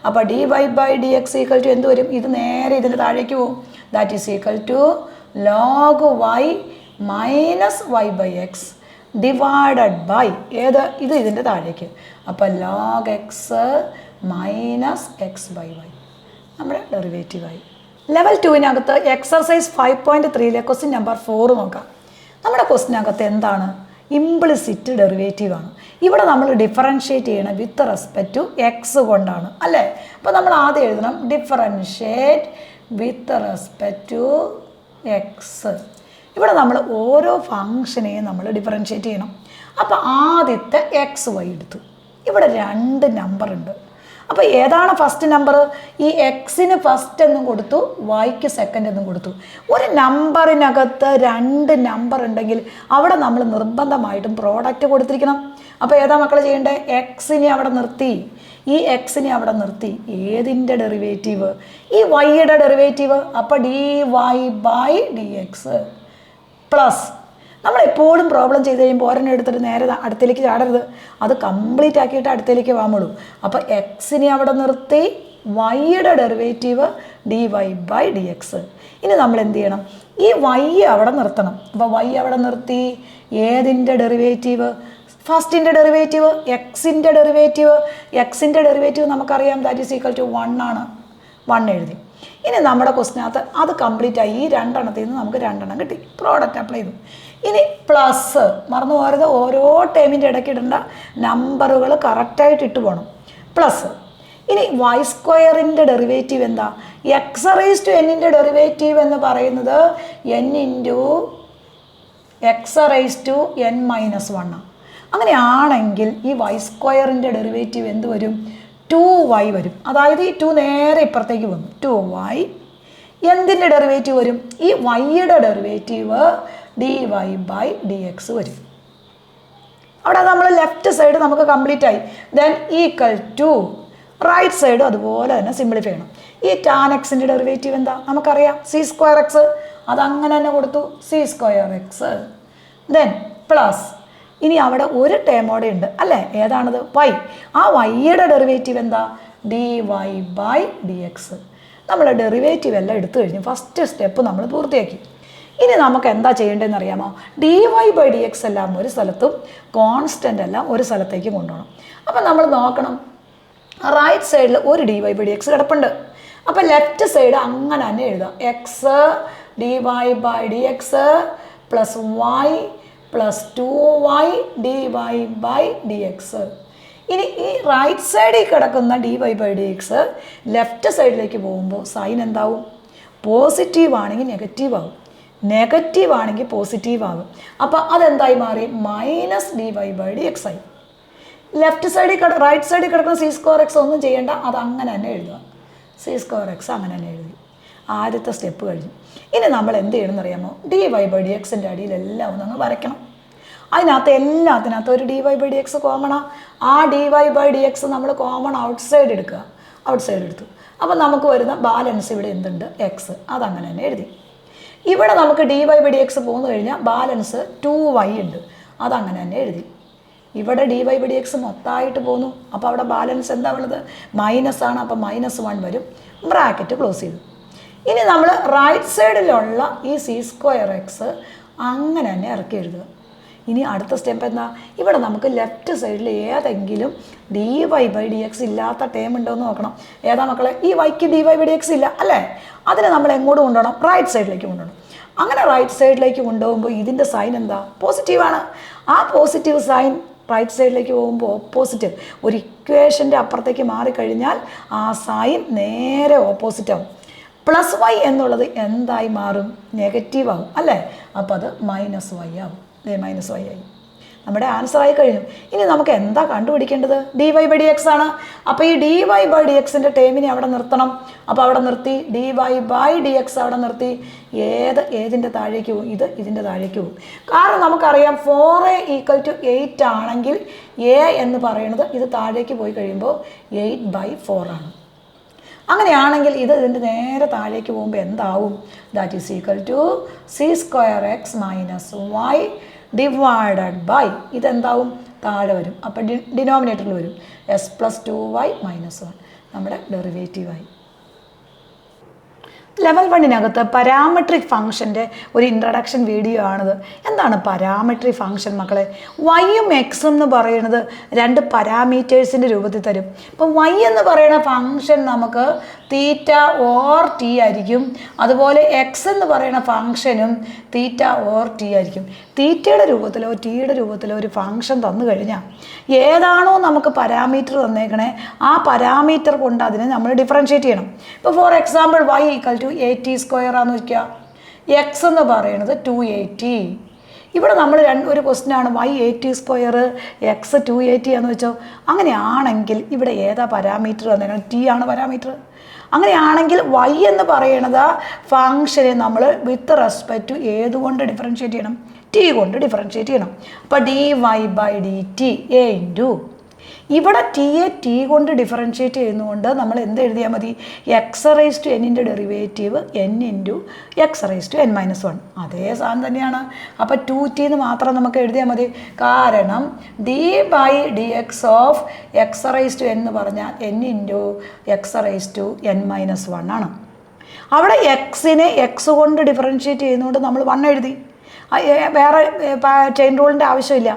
അപ്പോൾ d y by d x equal to എന്ത് വരും ഇത് നേരെ ഇതിൻ്റെ താഴേക്ക് പോകും. That is equal to log y minus y by x divided by ഏത് ഇത് ഇതിൻ്റെ താഴേക്ക്. അപ്പോൾ log x minus x by y നമ്മുടെ ഡെറിവേറ്റീവായി. ലെവൽ 2-നകത്ത് എക്സർസൈസ് 5.3 ക്വസ്റ്റ്യൻ നമ്പർ 4 നോക്കാം. നമ്മുടെ ക്വസ്റ്റ്യനകത്ത് എന്താണ് ഇംപ്ലിസിറ്റ് ഡെറിവേറ്റീവ് ആണ്. ഇവിടെ നമ്മൾ ഡിഫറൻഷ്യേറ്റ് ചെയ്യണം വിത്ത് റെസ്പെക്ട് ടു എക്സ് കൊണ്ടാണ് അല്ലേ. അപ്പോൾ നമ്മൾ ആദ്യം എഴുതണം differentiate with respect to x. ഇവിടെ നമ്മൾ ഓരോ ഫങ്ഷനെയും നമ്മൾ ഡിഫറൻഷ്യേറ്റ് ചെയ്യണം. അപ്പോൾ ആദ്യത്തെ എക്സ് വൈ എടുത്തു. ഇവിടെ 2 നമ്പർ ഉണ്ട്. അപ്പോൾ ഏതാണ് ഫസ്റ്റ് നമ്പർ ഈ എക്സിന് ഫസ്റ്റ് എന്നും കൊടുത്തു വൈക്ക് സെക്കൻഡ് എന്നും കൊടുത്തു. ഒരു നമ്പറിനകത്ത് 2 നമ്പർ ഉണ്ടെങ്കിൽ അവിടെ നമ്മൾ നിർബന്ധമായിട്ടും പ്രോഡക്റ്റ് കൊടുത്തിരിക്കണം. അപ്പോൾ ഏതാ മക്കൾ ചെയ്യേണ്ടത് എക്സിനെ അവിടെ നിർത്തി ഈ എക്സിനെ അവിടെ നിർത്തി ഏതിൻ്റെ ഡെറിവേറ്റീവ് ഈ വൈയുടെ ഡെറിവേറ്റീവ്. അപ്പോൾ d y by d x plus നമ്മളെപ്പോഴും പ്രോബ്ലം ചെയ്ത് കഴിയുമ്പോൾ ഒരെണ്ണം എടുത്തിട്ട് നേരെ അടുത്തേക്ക് ചാടരുത്. അത് കംപ്ലീറ്റ് ആക്കിയിട്ട് അടുത്തേക്ക് വാമുള്ളൂ. അപ്പോൾ എക്സിനെ അവിടെ നിർത്തി വൈയുടെ derivative d y by d x. ഇനി നമ്മൾ എന്ത് ചെയ്യണം ഈ വൈ അവിടെ നിർത്തണം. അപ്പോൾ വൈ അവിടെ നിർത്തി ഏതിൻ്റെ ഡെറിവേറ്റീവ് ഫസ്റ്റിൻ്റെ ഡെറിവേറ്റീവ് എക്സിൻ്റെ ഡെറിവേറ്റീവ്. എക്സിൻ്റെ ഡെറിവേറ്റീവ് നമുക്കറിയാം ദാറ്റ് ഈസ് ഈക്വൽ ടു 1 ആണ്. 1 എഴുതി. ഇനി നമ്മുടെ ക്വസ്റ്റിനകത്ത് അത് കംപ്ലീറ്റ് ആയി. ഈ 2 എണ്ണത്തിൽ നിന്ന് നമുക്ക് 2 എണ്ണം കിട്ടി. പ്രോഡക്റ്റ് അപ്ലൈ ചെയ്തു. ഇനി പ്ലസ് മറന്നു പോകരുത് ഓരോ ടൈമിൻ്റെ ഇടയ്ക്ക് ഇടേണ്ട നമ്പറുകൾ കറക്റ്റായിട്ട് ഇട്ട് പോകണം. പ്ലസ് ഇനി വൈ സ്ക്വയറിൻ്റെ ഡെറിവേറ്റീവ് എന്താ എക്സ് റൈസ് ടു എന്നിൻ്റെ ഡെറിവേറ്റീവ് എന്ന് പറയുന്നത് n into x raise to n minus 1 അങ്ങനെയാണെങ്കിൽ ഈ വൈ സ്ക്വയറിൻ്റെ ഡെറിവേറ്റീവ് എന്ത് വരും 2y വരും. അതായത് ഈ 2 നേരെ ഇപ്പുറത്തേക്ക് വന്നു 2y. എന്തിൻ്റെ ഡെറിവേറ്റീവ് വരും ഈ വൈയുടെ derivative d y by d x വരും. അവിടെ നമ്മൾ ലെഫ്റ്റ് സൈഡ് നമുക്ക് കംപ്ലീറ്റ് ആയി. Then equal to right side അതുപോലെ തന്നെ സിംപ്ലിഫൈ ചെയ്യണം. ഈ ടാൻ എക്സിൻ്റെ ഡെറിവേറ്റീവ് എന്താ നമുക്കറിയാം സി സ്ക്വയർ എക്സ്. അതങ്ങനെ തന്നെ കൊടുത്തു C square X. Then plus ഇനി അവിടെ ഒരു ടേമോടെ ഉണ്ട് അല്ലേ ഏതാണത് വൈ. ആ വൈയുടെ ഡെറിവേറ്റീവ് എന്താ d y by d x. നമ്മൾ ഡെറിവേറ്റീവ് എല്ലാം എടുത്തു കഴിഞ്ഞു. ഫസ്റ്റ് സ്റ്റെപ്പ് നമ്മൾ പൂർത്തിയാക്കി. ഇനി നമുക്ക് എന്താ ചെയ്യേണ്ടതെന്ന് അറിയാമോ d y by d x എല്ലാം ഒരു സ്ഥലത്തും കോൺസ്റ്റൻ്റ് എല്ലാം ഒരു സ്ഥലത്തേക്ക് കൊണ്ടുപോകണം. അപ്പം നമ്മൾ നോക്കണം റൈറ്റ് സൈഡിൽ ഒരു d y by d x കിടപ്പുണ്ട്. അപ്പം ലെഫ്റ്റ് സൈഡ് അങ്ങനെ തന്നെ എഴുതാം x d y by d x plus y plus 2y d y by d x. ഇനി ഈ റൈറ്റ് സൈഡിൽ കിടക്കുന്ന d y by d x left സൈഡിലേക്ക് പോകുമ്പോൾ സൈൻ എന്താവും പോസിറ്റീവ് ആണെങ്കിൽ നെഗറ്റീവ് ആവും നെഗറ്റീവ് ആണെങ്കിൽ പോസിറ്റീവ് ആകും. അപ്പോൾ അതെന്തായി മാറി minus d y by d x ആയി. ലെഫ്റ്റ് സൈഡിൽ റൈറ്റ് സൈഡിൽ കിടക്കുന്ന സി സ്ക്വയർ എക്സ് ഒന്നും ചെയ്യേണ്ട അത് അങ്ങനെ തന്നെ എഴുതുക സി സ്ക്വയർ എക്സ് അങ്ങനെ തന്നെ എഴുതി. ആദ്യത്തെ സ്റ്റെപ്പ് കഴിഞ്ഞു. ഇനി നമ്മൾ എന്ത് ചെയ്യണമെന്ന് അറിയാമോ ഡി വൈ ബൈ ഡി എക്സിൻ്റെ അടിയിലെല്ലാം ഒന്ന് വരയ്ക്കണം. അതിനകത്ത് എല്ലാത്തിനകത്തും ഒരു d y by d x കോമണാ. ആ d y by d x നമ്മൾ കോമൺ ഔട്ട് സൈഡ് എടുക്കുക. ഔട്ട് സൈഡ് എടുത്തു. അപ്പോൾ നമുക്ക് വരുന്ന ബാലൻസ് ഇവിടെ എന്തുണ്ട് എക്സ് അതങ്ങനെ തന്നെ എഴുതി. ഇവിടെ നമുക്ക് d y by d x പോന്നു കഴിഞ്ഞാൽ ബാലൻസ് 2y ഉണ്ട് അതങ്ങനെ തന്നെ എഴുതി. ഇവിടെ d y by d x മൊത്തമായിട്ട് പോന്നു. അപ്പോൾ അവിടെ ബാലൻസ് എന്താ ഉള്ളത് മൈനസ് ആണ്. അപ്പോൾ -1 വരും. ബ്രാക്കറ്റ് ക്ലോസ് ചെയ്തു. ഇനി നമ്മൾ റൈറ്റ് സൈഡിലുള്ള ഈ സി സ്ക്വയർ എക്സ് അങ്ങനെ തന്നെ ഇറക്കി എഴുതുക. ഇനി അടുത്ത സ്റ്റെപ്പ് എന്താ ഇവിടെ നമുക്ക് ലെഫ്റ്റ് സൈഡിൽ ഏതെങ്കിലും d y by d x ഇല്ലാത്ത ടേം ഉണ്ടോ എന്ന് നോക്കണം. ഏതാ മക്കളെ ഈ വൈക്ക് d y by d x ഇല്ല അല്ലേ. അതിനെ നമ്മൾ എങ്ങോട്ട് കൊണ്ടുപോകണം റൈറ്റ് സൈഡിലേക്ക് കൊണ്ടുപോകണം. അങ്ങനെ റൈറ്റ് സൈഡിലേക്ക് കൊണ്ടുപോകുമ്പോൾ ഇതിൻ്റെ സൈൻ എന്താ പോസിറ്റീവാണ്. ആ പോസിറ്റീവ് സൈൻ റൈറ്റ് സൈഡിലേക്ക് പോകുമ്പോൾ ഓപ്പോസിറ്റ് ഒരു ഇക്വേഷൻ്റെ അപ്പുറത്തേക്ക് മാറിക്കഴിഞ്ഞാൽ ആ സൈൻ നേരെ ഓപ്പോസിറ്റ് ആവും. പ്ലസ് വൈ എന്നുള്ളത് എന്തായി മാറും നെഗറ്റീവ് ആകും അല്ലേ. അപ്പോൾ അത് -y ആവും. -y ആയി. നമ്മുടെ ആൻസർ ആയി കഴിഞ്ഞു. ഇനി നമുക്ക് എന്താ കണ്ടുപിടിക്കേണ്ടത്? dy/dx ആണ്. അപ്പോൾ ഈ dy/dxൻ്റെ ടേമിനെ അവിടെ നിർത്തണം. അപ്പോൾ അവിടെ നിർത്തി, dy/dx അവിടെ നിർത്തി. ഏതിൻ്റെ താഴേക്ക് പോകും? ഇതിൻ്റെ താഴേക്ക് പോകും. കാരണം നമുക്കറിയാം 4a = 8 ആണെങ്കിൽ a എന്ന് പറയുന്നത് ഇത് താഴേക്ക് പോയി കഴിയുമ്പോൾ 8/4 ആണ്. അങ്ങനെയാണെങ്കിൽ ഇതിൻ്റെ നേരെ താഴേക്ക് പോകുമ്പോൾ എന്താവും? That is equal to c² x - y divided by ഇതെന്താവും? താഴെ വരും. അപ്പം ഡിനോമിനേറ്ററിൽ വരും s + 2y - 1 നമ്മുടെ ഡെറിവേറ്റീവായി. ലെവൽ 1-നകത്ത് പാരാമെട്രിക് ഫംഗ്ഷൻ്റെ ഒരു ഇൻട്രഡക്ഷൻ വീഡിയോ ആണിത്. എന്താണ് പാരാമെട്രിക് ഫംഗ്ഷൻ മക്കളെ? വൈയും എക്സും എന്ന് പറയുന്നത് 2 പാരാമീറ്റേഴ്സിൻ്റെ രൂപത്തിൽ തരും. ഇപ്പോൾ വൈ എന്ന് പറയുന്ന ഫംഗ്ഷൻ നമുക്ക് തീറ്റ ഓർ ടി ആയിരിക്കും. അതുപോലെ എക്സ് എന്ന് പറയുന്ന ഫംഗ്ഷനും തീറ്റ ഓർ ടി ആയിരിക്കും. തീറ്റയുടെ രൂപത്തിലോ ടിയുടെ രൂപത്തിലോ ഒരു ഫംഗ്ഷൻ തന്നു കഴിഞ്ഞാൽ ഏതാണോ നമുക്ക് പാരാമീറ്റർ തന്നേക്കണേ ആ പാരാമീറ്റർ കൊണ്ട് അതിനെ നമ്മൾ ഡിഫറൻഷ്യേറ്റ് ചെയ്യണം. ഇപ്പോൾ ഫോർ എക്സാമ്പിൾ y = 80² ആണെന്ന് വയ്ക്കുക. എക്സ് എന്ന് പറയുന്നത് 280. ഇവിടെ നമ്മൾ ഒരു ക്വസ്റ്റ്യൻ ആണ് y 80² x 280 ആണെന്ന് വെച്ചോ. അങ്ങനെയാണെങ്കിൽ ഇവിടെ ഏതാ പാരാമീറ്റർ തന്നേക്കണം? ടി ആണ് പാരാമീറ്റർ. അങ്ങനെയാണെങ്കിൽ y എന്ന് പറയുന്നത് ഫംഗ്ഷനെ നമ്മൾ വിത്ത് റെസ്പെക്ട് ടു ഏതുകൊണ്ട് ഡിഫറൻഷ്യേറ്റ് ചെയ്യണം? ടി കൊണ്ട് ഡിഫറൻഷ്യേറ്റ് ചെയ്യണം. അപ്പോൾ dy/dt a ഇൻറ്റു ഇവിടെ ടിയെ ടി കൊണ്ട് ഡിഫറൻഷ്യേറ്റ് ചെയ്യുന്നതുകൊണ്ട് നമ്മൾ എന്ത് എഴുതിയാൽ മതി? x⁻n derivative n × x⁻n-1. അതേ സാധനം തന്നെയാണ്. അപ്പോൾ 2t എന്ന് മാത്രം നമുക്ക് എഴുതിയാൽ മതി. കാരണം d/dx ഓഫ് x⁻n എന്ന് പറഞ്ഞാൽ n × x⁻n-1 ആണ്. അവിടെ എക്സിനെ എക്സ് കൊണ്ട് ഡിഫറൻഷ്യേറ്റ് ചെയ്യുന്നതുകൊണ്ട് നമ്മൾ 1 എഴുതി. വേറെ ചെയിൻ റൂളിൻ്റെ ആവശ്യമില്ല.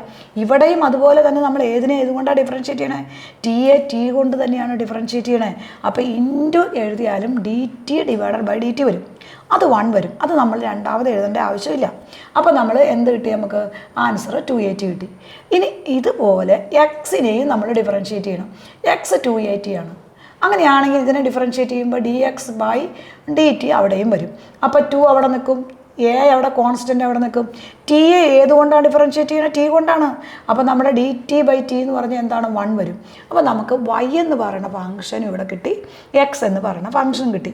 ഇവിടെയും അതുപോലെ തന്നെ നമ്മൾ ഏതുകൊണ്ടാണ് ഡിഫറൻഷ്യേറ്റ് ചെയ്യണേ? ടിയെ ടി കൊണ്ട് തന്നെയാണ് ഡിഫറൻഷ്യേറ്റ് ചെയ്യണേ. അപ്പോൾ ഇൻറ്റു എഴുതിയാലും dt/dt വരും. അത് 1 വരും. അത് നമ്മൾ രണ്ടാമത് എഴുതേണ്ട ആവശ്യമില്ല. അപ്പോൾ നമ്മൾ എന്ത് കിട്ടി? നമുക്ക് ആൻസർ 280 കിട്ടി. ഇനി ഇതുപോലെ എക്സിനെയും നമ്മൾ ഡിഫറൻഷ്യേറ്റ് ചെയ്യണം. എക്സ് 280 ആണ്. അങ്ങനെയാണെങ്കിൽ ഇതിനെ ഡിഫറൻഷ്യേറ്റ് ചെയ്യുമ്പോൾ dx/dt അവിടെയും വരും. അപ്പോൾ 2 അവിടെ നിൽക്കും, എ അവിടെ കോൺസ്റ്റൻ്റ് അവിടെ നിൽക്കും. ടിയെ ഏതുകൊണ്ടാണ് ഡിഫറൻഷ്യേറ്റ് ചെയ്യുന്നത്? ടി കൊണ്ടാണ്. അപ്പോൾ നമ്മുടെ dt/t എന്ന് പറഞ്ഞാൽ എന്താണ്? 1 വരും. അപ്പോൾ നമുക്ക് y എന്ന് പറയുന്ന ഫംഗ്ഷനും ഇവിടെ കിട്ടി, എക്സ് എന്ന് പറയുന്ന ഫംഗ്ഷനും കിട്ടി.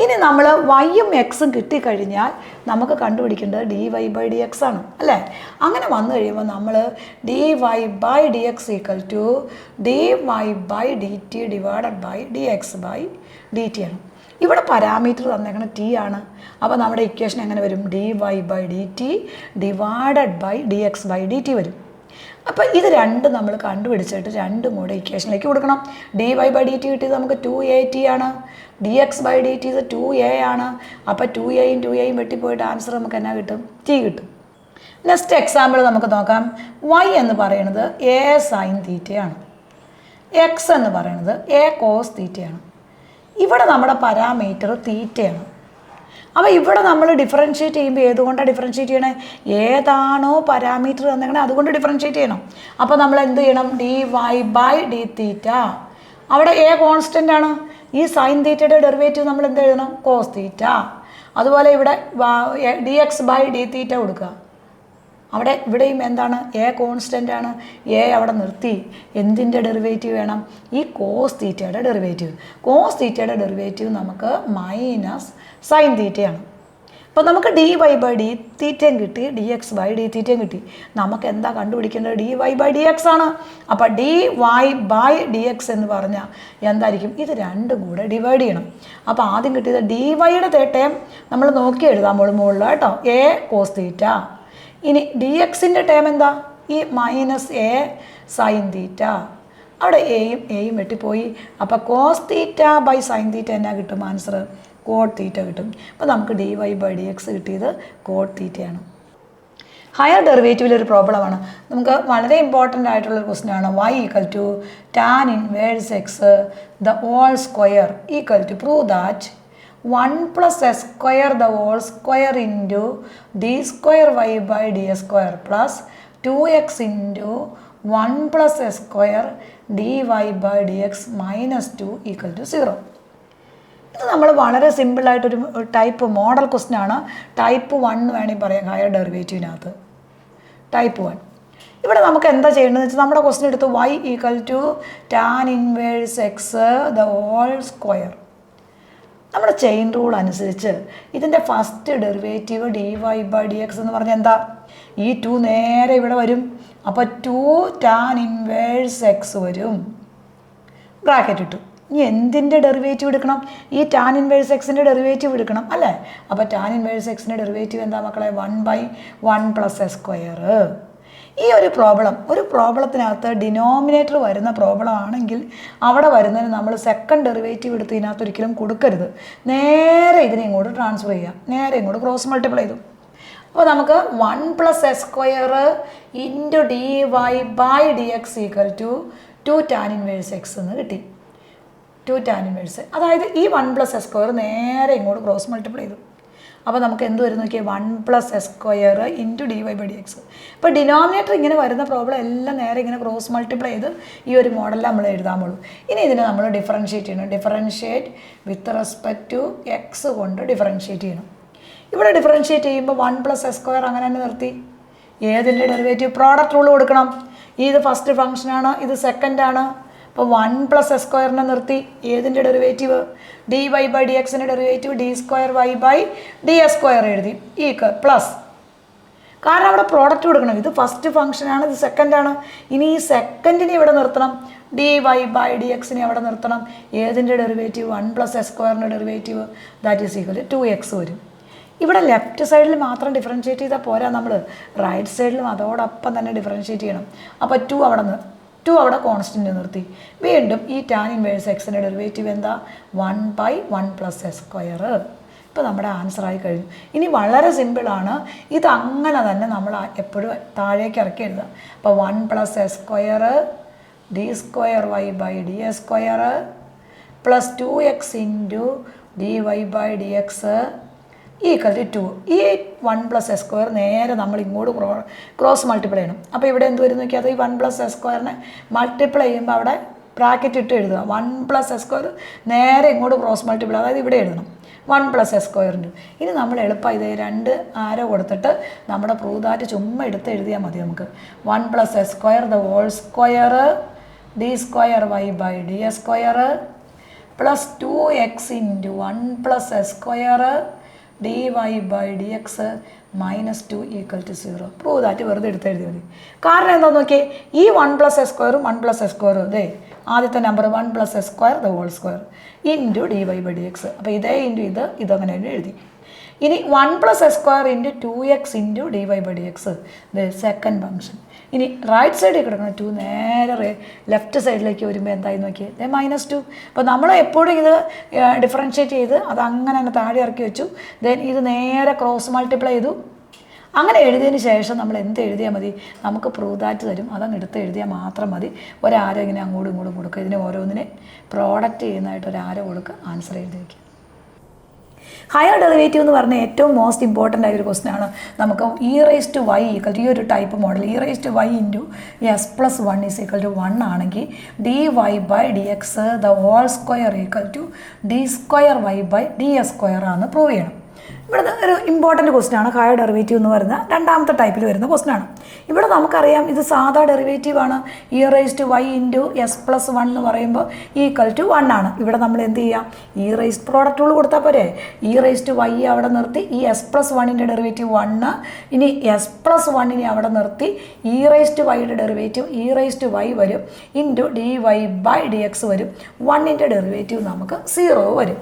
ഇനി നമ്മൾ വൈയും എക്സും കിട്ടിക്കഴിഞ്ഞാൽ നമുക്ക് കണ്ടുപിടിക്കേണ്ടത് dy/dx ആണ് അല്ലേ? അങ്ങനെ വന്നു കഴിയുമ്പോൾ നമ്മൾ dy/dx = dy/dt / dx/dt ആണ്. ഇവിടെ പാരാമീറ്റർ തന്നേക്കണം ടി ആണ്. അപ്പോൾ നമ്മുടെ ഇക്വേഷൻ എങ്ങനെ വരും? dy/dt / dx/dt വരും. അപ്പോൾ ഇത് രണ്ടും നമ്മൾ കണ്ടുപിടിച്ചിട്ട് രണ്ടും കൂടെ ഇക്വേഷനിലേക്ക് കൊടുക്കണം. dy/dt കിട്ടിയത് നമുക്ക് 280 ആണ്. dx/dt 2a ആണ്. അപ്പോൾ 2aയും 2aയും വെട്ടിപ്പോയിട്ട് ആൻസർ നമുക്ക് എന്നാ കിട്ടും? ടി കിട്ടും. നെക്സ്റ്റ് എക്സാമ്പിൾ നമുക്ക് നോക്കാം. y എന്ന് പറയുന്നത് a sin തീറ്റയാണ്. എക്സ് എന്ന് പറയുന്നത് a cos തീറ്റയാണ്. ഇവിടെ നമ്മുടെ പാരാമീറ്റർ തീറ്റയാണ്. അപ്പോൾ ഇവിടെ നമ്മൾ ഡിഫറൻഷ്യേറ്റ് ചെയ്യുമ്പോൾ ഏതുകൊണ്ടാണ് ഡിഫറൻഷ്യേറ്റ് ചെയ്യണേ? ഏതാണോ പാരാമീറ്റർ തന്നെങ്കിൽ അതുകൊണ്ട് ഡിഫറൻഷ്യേറ്റ് ചെയ്യണം. അപ്പോൾ നമ്മൾ എന്ത് ചെയ്യണം? dy/dθ. അവിടെ എ കോൺസ്റ്റൻ്റ് ആണ്. ഈ സൈൻ തീറ്റയുടെ ഡെറിവേറ്റീവ് നമ്മൾ എന്ത് എഴുതണം? Cos theta. അതുപോലെ ഇവിടെ dx/dθ കൊടുക്കുക. ഇവിടെയും എന്താണ്? എ കോൺസ്റ്റൻ്റ് ആണ്. എ അവിടെ നിർത്തി. എന്തിൻ്റെ ഡെറിവേറ്റീവ് വേണം? ഈ കോസ് തീറ്റയുടെ ഡെറിവേറ്റീവ്. കോസ് തീറ്റയുടെ ഡെറിവേറ്റീവ് നമുക്ക് മൈനസ് സൈൻ തീറ്റയാണ്. അപ്പോൾ നമുക്ക് dy/dθ കിട്ടി, dx/dθ കിട്ടി. നമുക്ക് എന്താ കണ്ടുപിടിക്കേണ്ടത്? dy/dx ആണ്. അപ്പോൾ dy/dx എന്ന് പറഞ്ഞാൽ എന്തായിരിക്കും? ഇത് രണ്ടും കൂടെ ഡിവൈഡ് ചെയ്യണം. അപ്പോൾ ആദ്യം കിട്ടിയത് dy-യുടെ ടേം നമ്മൾ നോക്കി എഴുതാൻ മുകളിൽ കേട്ടോ, എ കോസ് തീറ്റ. ഇനി dx-ൻ്റെ ടേം എന്താ? ഈ മൈനസ് എ സൈൻ തീറ്റ. അവിടെ എയും വെട്ടിപ്പോയി. അപ്പോൾ cos theta by sine theta എന്നാ കിട്ടും? ആൻസർ കോട്ട് തീറ്റ കിട്ടും. അപ്പോൾ നമുക്ക് dy/dx കിട്ടിയത് കോട്ട് തീറ്റയാണ്. ഹയർ ഡെറിവേറ്റീവിലൊരു പ്രോബ്ലമാണ്. നമുക്ക് വളരെ ഇമ്പോർട്ടൻ്റ് ആയിട്ടുള്ളൊരു ക്വസ്റ്റ്യൻ ആണ്. y = tan inverse x the whole square = prove that 1 + s² the whole square into d²y/d² plus 2x into 1 + s² dy/dx minus 2 = 0. ഇത് നമ്മൾ വളരെ സിമ്പിളായിട്ടൊരു ടൈപ്പ് മോഡൽ ക്വസ്റ്റ്യൻ ആണ്. ടൈപ്പ് 1 വേണമെങ്കിൽ പറയാം ഹയർ ഡെറിവേറ്റീവിനകത്ത്. ടൈപ്പ് 1 ഇവിടെ നമുക്ക് എന്താ ചെയ്യേണ്ടതെന്ന് വെച്ചാൽ നമ്മുടെ ക്വസ്റ്റ്യൻ എടുത്ത് y equal to tan inverse x the whole square. നമ്മുടെ ചെയിൻ റൂൾ അനുസരിച്ച് ഇതിൻ്റെ ഫസ്റ്റ് ഡെറിവേറ്റീവ് dy/dx എന്ന് പറഞ്ഞാൽ എന്താ? ഈ 2 നേരെ ഇവിടെ വരും. അപ്പോൾ 2 ടാൻ ഇൻവേഴ്സ് എക്സ് വരും, ബ്രാക്കറ്റ് ഇട്ടു. ഇനി എന്തിൻ്റെ ഡെറിവേറ്റീവ് എടുക്കണം? ഈ ടാൻ ഇൻവേഴ്സ് എക്സിൻ്റെ ഡെറിവേറ്റീവ് എടുക്കണം അല്ലേ? അപ്പോൾ ടാൻ ഇൻവേഴ്സ് എക്സിൻ്റെ ഡെറിവേറ്റീവ് എന്താ മക്കളെ? 1/1 + s². ഈ ഒരു പ്രോബ്ലത്തിനകത്ത് ഡിനോമിനേറ്റർ വരുന്ന പ്രോബ്ലം ആണെങ്കിൽ അവിടെ വരുന്നതിന് നമ്മൾ സെക്കൻഡ് ഡെറിവേറ്റീവ് എടുത്ത് ഇതിനകത്ത് ഒരിക്കലും കൊടുക്കരുത്. നേരെ ഇതിനെ ഇങ്ങോട്ട് ട്രാൻസ്ഫർ ചെയ്യാം, നേരെ ഇങ്ങോട്ട് ക്രോസ് മൾട്ടിപ്ലൈ ചെയ്തു. അപ്പോൾ നമുക്ക് 1 + s² ഇൻറ്റു dy/dx equal to 2 tan inverse x എന്ന് കിട്ടി. 2 ടാൻ ഇൻവേഴ്സ്, അതായത് ഈ 1 + s² നേരെ ഇങ്ങോട്ട് ക്രോസ് മൾട്ടിപ്ലൈ ചെയ്തു. അപ്പോൾ നമുക്ക് എന്ത് വരും നോക്കിയാൽ 1 + s² ഇൻറ്റു dy/dx. ഇപ്പോൾ ഡിനോമിനേറ്റർ ഇങ്ങനെ വരുന്ന പ്രോബ്ലം എല്ലാം നേരെ ഇങ്ങനെ ക്രോസ് മൾട്ടിപ്ലൈ ചെയ്ത് ഈ ഒരു മോഡലിൽ നമ്മൾ എഴുതാൻ പോകും. ഇനി ഇതിനെ നമ്മൾ ഡിഫറൻഷ്യേറ്റ് ചെയ്യണം. Differentiate with respect to x കൊണ്ട് ഡിഫറൻഷ്യേറ്റ് ചെയ്യണം. ഇവിടെ ഡിഫറൻഷ്യേറ്റ് ചെയ്യുമ്പോൾ 1 + s² അങ്ങനെ തന്നെ നിർത്തി. ഏതിൻ്റെ ഡെറിവേറ്റീവ്? പ്രോഡക്റ്റ് റൂൾ കൊടുക്കണം. ഇത് ഫസ്റ്റ് ഫംഗ്ഷനാണ്, ഇത് സെക്കൻഡാണ്. അപ്പോൾ 1 + s² നിർത്തി. ഏതിൻ്റെ ഡെറിവേറ്റീവ്? dy/dxൻ്റെ ഡെറിവേറ്റീവ് d²y/ds² എഴുതി പ്ലസ്. കാരണം അവിടെ പ്രോഡക്റ്റ് കൊടുക്കണം. ഇത് ഫസ്റ്റ് ഫംഗ്ഷനാണ്, ഇത് സെക്കൻഡാണ്. ഇനി ഈ സെക്കൻഡിനെ ഇവിടെ നിർത്തണം, dy/dxനെ അവിടെ നിർത്തണം. ഏതിൻ്റെ derivative? 1 + s² derivative, that is equal to 2x വരും. ഇവിടെ ലെഫ്റ്റ് സൈഡിൽ മാത്രം ഡിഫറൻഷ്യേറ്റ് ചെയ്താൽ പോരാ, നമ്മൾ റൈറ്റ് സൈഡിലും അതോടൊപ്പം തന്നെ ഡിഫറൻഷ്യേറ്റ് ചെയ്യണം. അപ്പോൾ 2 അവിടെ കോൺസ്റ്റൻ്റ് നിർത്തി. വീണ്ടും ഈ ടാൻ ഇൻവേഴ്സ് എക്സിൻ്റെ ഡെറിവേറ്റീവ് എന്താ? 1/1 + s². ഇപ്പോൾ നമ്മുടെ ആൻസറായി കഴിഞ്ഞു. ഇനി വളരെ സിമ്പിളാണ്, ഇതങ്ങനെ തന്നെ നമ്മൾ എപ്പോഴും താഴേക്ക് ഇറക്കി എഴുതുക. അപ്പോൾ 1 + s² d²y/ds² plus 2x into dy/dx equal to 2. ഈ 1 + s² നേരെ നമ്മൾ ഇങ്ങോട്ട് ക്രോസ് മൾട്ടിപ്ലൈ ചെയ്യണം. അപ്പോൾ ഇവിടെ എന്ത് വരും നോക്കിയാൽ, അത് ഈ 1 + s² മൾട്ടിപ്ലൈ ചെയ്യുമ്പോൾ അവിടെ ബ്രാക്കറ്റ് ഇട്ട് എഴുതുക. 1 + s² നേരെ ഇങ്ങോട്ട് ക്രോസ് മൾട്ടിപ്ലൈ, അതായത് ഇവിടെ എഴുതണം 1 + s². ഇനി നമ്മൾ എളുപ്പം ഇത് 2 ആരോ കൊടുത്തിട്ട് നമ്മുടെ പ്രൂവ് ദാറ്റ് ചുമ്മാ എടുത്ത് എഴുതിയാൽ മതി. നമുക്ക് 1 + s² the whole square d²y/ds² plus 2x into 1 + s² dy/dx -2 = 0. Prove that വെറുതെ എടുത്ത് എഴുതി മതി. കാരണം എന്താണെന്ന് നോക്കിയേ, ഈ 1 + s² 1 + s² ഇതേ ആദ്യത്തെ number 1 + s² the whole square into dy/dx. അപ്പോൾ ഇതേ ഇൻറ്റു ഇതങ്ങനെ എഴുതി. ഇനി 1 + s² into 2x into dy/dx ഇത് സെക്കൻഡ് ഫംഗ്ഷൻ. ഇനി റൈറ്റ് സൈഡിൽ കിടക്കണം 2 നേരെ ലെഫ്റ്റ് സൈഡിലേക്ക് വരുമ്പോൾ എന്തായി നോക്കിയേ, -2. അപ്പോൾ നമ്മൾ എപ്പോഴും ഇത് ഡിഫറൻഷ്യേറ്റ് ചെയ്ത് അത് അങ്ങനെ തന്നെ താഴെ ഇറക്കി വെച്ചു. ദെൻ ഇത് നേരെ ക്രോസ് മൾട്ടിപ്ലൈ ചെയ്തു. അങ്ങനെ എഴുതിയതിന് ശേഷം നമ്മൾ എന്ത് എഴുതിയാൽ മതി? നമുക്ക് പ്രൂവ് ദാറ്റ് തരും, അതങ്ങ് എടുത്ത് എഴുതിയാൽ മാത്രം മതി. ഒരാരോ ഇങ്ങനെ അങ്ങോട്ടും ഇങ്ങോട്ടും കൊടുക്കുക. ഇതിനെ ഓരോന്നിനെ പ്രോഡക്റ്റ് ചെയ്യുന്നതായിട്ട് ഒരാരോ കൊടുക്കുക, ആൻസർ എഴുതി വയ്ക്കുക. ഹയർ ഡെറിവേറ്റീവ് എന്ന് പറഞ്ഞാൽ ഏറ്റവും മോസ്റ്റ് ഇമ്പോർട്ടൻ്റ് ആയൊരു ക്വസ്റ്റൻ ആണ്. നമുക്ക് e⁻y ഈക്വൽ ടു ഈ ഒരു type model e⁻y into s+1 = 1 ആണെങ്കിൽ dy/dx the whole square equal to d²y/ds² ആണെന്ന് പ്രൂവ് ചെയ്യണം. ഇവിടെ ഒരു ഇമ്പോർട്ടൻറ്റ് ക്വസ്റ്റൻ ആണ്. ഹയർ ഡെറിവേറ്റീവ് എന്ന് പറയുന്ന രണ്ടാമത്തെ ടൈപ്പിൽ വരുന്ന ക്വസ്റ്റൻ ആണ്. ഇവിടെ നമുക്കറിയാം ഇത് സാധാ ഡെറിവേറ്റീവ് ആണ്. e⁻y ഇൻറ്റു s+1 എന്ന് പറയുമ്പോൾ ഈക്വൽ ടു 1 ആണ്. ഇവിടെ നമ്മൾ എന്ത് ചെയ്യാം? പ്രോഡക്റ്റ് റൂൾ കൊടുത്താൽ പോരെ. e⁻y അവിടെ നിർത്തി, ഈ s+1ൻ്റെ ഡെറിവേറ്റീവ് 1, ഇനി s+1നെ അവിടെ നിർത്തി e⁻yയുടെ ഡെറിവേറ്റീവ് e⁻y വരും ഇൻറ്റു dy/dx വരും. 1ൻ്റെ ഡെറിവേറ്റീവ് നമുക്ക് 0 വരും.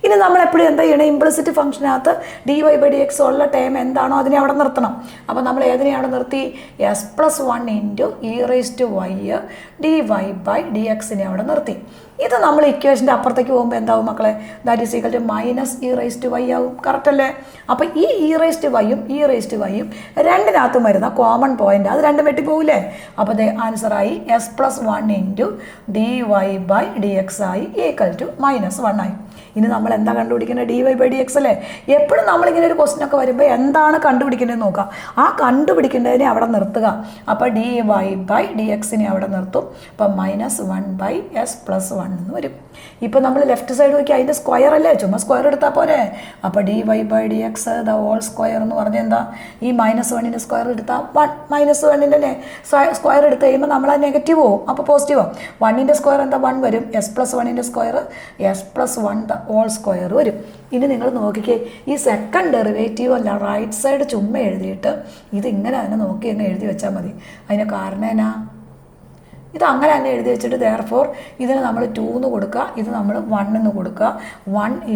ഇനി നമ്മൾ എപ്പോഴും എന്താ ചെയ്യണം? ഇംപ്ലിസിറ്റ് ഫംഗ്ഷനകത്ത് dy/dx ഉള്ള ടേം എന്താണോ അതിനെ അവിടെ നിർത്തണം. അപ്പോൾ നമ്മൾ ഏതിനെ അവിടെ നിർത്തി? s+1 ഇൻറ്റു e⁻y dy/dxനെ അവിടെ നിർത്തി. ഇത് നമ്മൾ ഇക്വേഷൻ്റെ അപ്പുറത്തേക്ക് പോകുമ്പോൾ എന്താവും മക്കളെ? That is equal to -e⁻y ആവും. കറക്റ്റ് അല്ലേ? അപ്പോൾ ഈ e⁻yയും e⁻yയും രണ്ടിനകത്തും വരുന്ന കോമൺ പോയിന്റ്, അത് രണ്ടും വെട്ടിപ്പോവില്ലേ? അപ്പോൾ ദേ ആൻസറായി s+1 ഇൻറ്റു dy/dx ആയി ഈക്വൽ ടു -1 ആയി. ഇനി നമ്മൾ എന്താ കണ്ടുപിടിക്കേണ്ടത്? dy/dx അല്ലേ? എപ്പോഴും നമ്മളിങ്ങനെ ഒരു ക്വസ്റ്റ്യൻ ഒക്കെ വരുമ്പോൾ എന്താണ് കണ്ടുപിടിക്കേണ്ടത് നോക്കുക. ആ കണ്ടുപിടിക്കേണ്ടതിനെ അവിടെ നിർത്തുക. അപ്പോൾ dy/dxനെ അവിടെ നിർത്തും. അപ്പം -1/s+1 എന്ന് വരും. ഇപ്പോൾ നമ്മൾ ലെഫ്റ്റ് സൈഡ് നോക്കി അതിൻ്റെ സ്ക്വയർ അല്ലേ, ചുമ്മാ സ്ക്വയർ എടുത്താൽ പോരെ. അപ്പോൾ dy/dx ദ ഹോൾ സ്ക്വയർ എന്ന് പറഞ്ഞാൽ എന്താ? ഈ -1ൻ്റെ സ്ക്വയർ എടുത്താൽ 1 -1ൻ്റെ സ്ക്വയർ എടുത്ത് കഴിയുമ്പോൾ നമ്മൾ ആ നെഗറ്റീവ് പോകും, അപ്പോൾ പോസിറ്റീവ് ആവും. 1ൻ്റെ സ്ക്വയർ എന്താ? 1 വരും. s+1ൻ്റെ square s+1 the whole square വരും. ഇനി നിങ്ങൾ നോക്കിക്കേ, ഈ സെക്കൻഡ് ഡെറിവേറ്റീവ് അല്ല റൈറ്റ് സൈഡ് ചുമ്മാ എഴുതിയിട്ട് ഇതിങ്ങനെ തന്നെ നോക്കി അങ്ങ് എഴുതി വെച്ചാൽ മതി. അതിന് കാരണം എന്നാ? ഇത് അങ്ങനെ തന്നെ എഴുതി വെച്ചിട്ട് therefore ഇതിന് നമ്മൾ 2 എന്ന് കൊടുക്കുക, ഇത് നമ്മൾ 1 എന്ന് കൊടുക്കുക. 1 =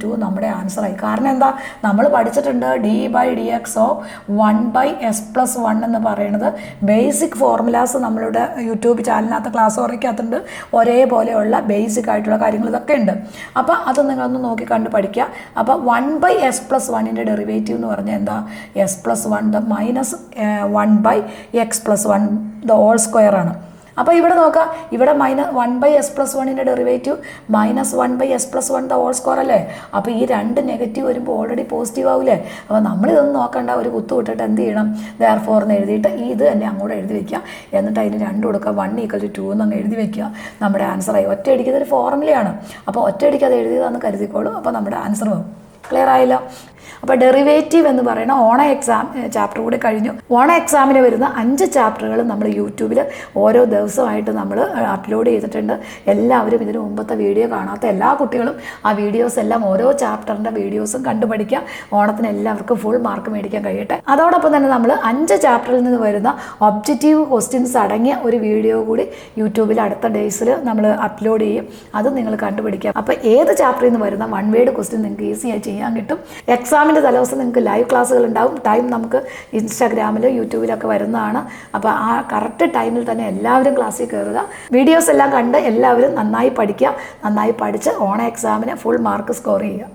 2 നമ്മുടെ ആൻസറായി. കാരണം എന്താ? നമ്മൾ പഠിച്ചിട്ടുണ്ട് d/dx ഓഫ് 1/s+1 എന്ന് പറയുന്നത് ബേസിക് ഫോർമുലാസ് നമ്മളുടെ യൂട്യൂബ് ചാനലിനകത്ത് ക്ലാസ് ഓറിക്കകത്തുണ്ട്. ഒരേപോലെയുള്ള ബേസിക് ആയിട്ടുള്ള കാര്യങ്ങൾ ഇതൊക്കെ ഉണ്ട്. അപ്പോൾ അത് നിങ്ങളൊന്ന് നോക്കി കണ്ട് പഠിക്കുക. അപ്പോൾ 1/s+1ൻ്റെ ഡെറിവേറ്റീവ് എന്ന് പറഞ്ഞാൽ എന്താ? s+1 -1/x+1 the whole square ആണ്. അപ്പോൾ ഇവിടെ നോക്കുക, ഇവിടെ -1/s+1ൻ്റെ derivative -1/s+1 the whole square അല്ലേ? അപ്പോൾ ഈ രണ്ട് നെഗറ്റീവ് വരുമ്പോൾ ഓൾറെഡി പോസിറ്റീവ് ആവില്ലേ? അപ്പോൾ നമ്മളിതൊന്നും നോക്കണ്ട, ഒരു കുത്തു വിട്ടിട്ട് എന്ത് ചെയ്യണം? therefore എന്ന് എഴുതിയിട്ട് ഇത് തന്നെ അങ്ങോട്ട് എഴുതി വയ്ക്കുക. എന്നിട്ട് അതിന് 2 കൊടുക്കുക. 1 = 2 എന്നങ്ങ് എഴുതി വയ്ക്കുക. നമ്മുടെ ആൻസറായി. ഒറ്റയടിക്കുന്നൊരു ഫോർമുലയാണ്. അപ്പോൾ ഒറ്റയടിക്ക് അത് എഴുതിയതാണെന്ന് കരുതിക്കോളൂ. അപ്പോൾ നമ്മുടെ ആൻസർ പോകും. ക്ലിയർ ആയല്ലോ? അപ്പോൾ ഡെറിവേറ്റീവ് എന്ന് പറയുന്ന ഓണ എക്സാം ചാപ്റ്റർ കൂടി കഴിഞ്ഞു. ഓണ എക്സാമിന് വരുന്ന 5 ചാപ്റ്ററുകൾ നമ്മൾ യൂട്യൂബിൽ ഓരോ ദിവസമായിട്ട് നമ്മൾ അപ്ലോഡ് ചെയ്തിട്ടുണ്ട്. എല്ലാവരും ഇതിന് മുമ്പത്തെ വീഡിയോ കാണാത്ത എല്ലാ കുട്ടികളും ആ വീഡിയോസ് എല്ലാം ഓരോ ചാപ്റ്ററിൻ്റെ വീഡിയോസും കണ്ടുപഠിക്കുക. ഓണത്തിന് എല്ലാവർക്കും ഫുൾ മാർക്ക് മേടിക്കാൻ കഴിയട്ടെ. അതോടൊപ്പം തന്നെ നമ്മൾ 5 ചാപ്റ്ററിൽ നിന്ന് വരുന്ന ഒബ്ജക്റ്റീവ് ക്വസ്റ്റ്യൻസ് അടങ്ങിയ ഒരു വീഡിയോ കൂടി യൂട്യൂബിൽ അടുത്ത ഡേയ്സിൽ നമ്മൾ അപ്ലോഡ് ചെയ്യും. അത് നിങ്ങൾ കണ്ടുപിടിക്കുക. അപ്പോൾ ഏത് ചാപ്റ്ററിൽ നിന്ന് വരുന്ന 1 വേർഡ് ക്വസ്റ്റ്യൻ നിങ്ങൾക്ക് ഈസിയായി ചെയ്യാൻ കിട്ടും. എക്സാമിൻ്റെ തലേദിവസം നിങ്ങൾക്ക് ലൈവ് ക്ലാസ്സുകൾ ഉണ്ടാവും. ടൈം നമുക്ക് ഇൻസ്റ്റാഗ്രാമിലും യൂട്യൂബിലൊക്കെ വരുന്നതാണ്. അപ്പോൾ ആ കറക്റ്റ് ടൈമിൽ തന്നെ എല്ലാവരും ക്ലാസ്സിൽ കയറുക. വീഡിയോസ് എല്ലാം കണ്ട് എല്ലാവരും നന്നായി പഠിക്കുക. നന്നായി പഠിച്ച് ഓണ എക്സാമിന് ഫുൾ മാർക്ക് സ്കോർ ചെയ്യുക.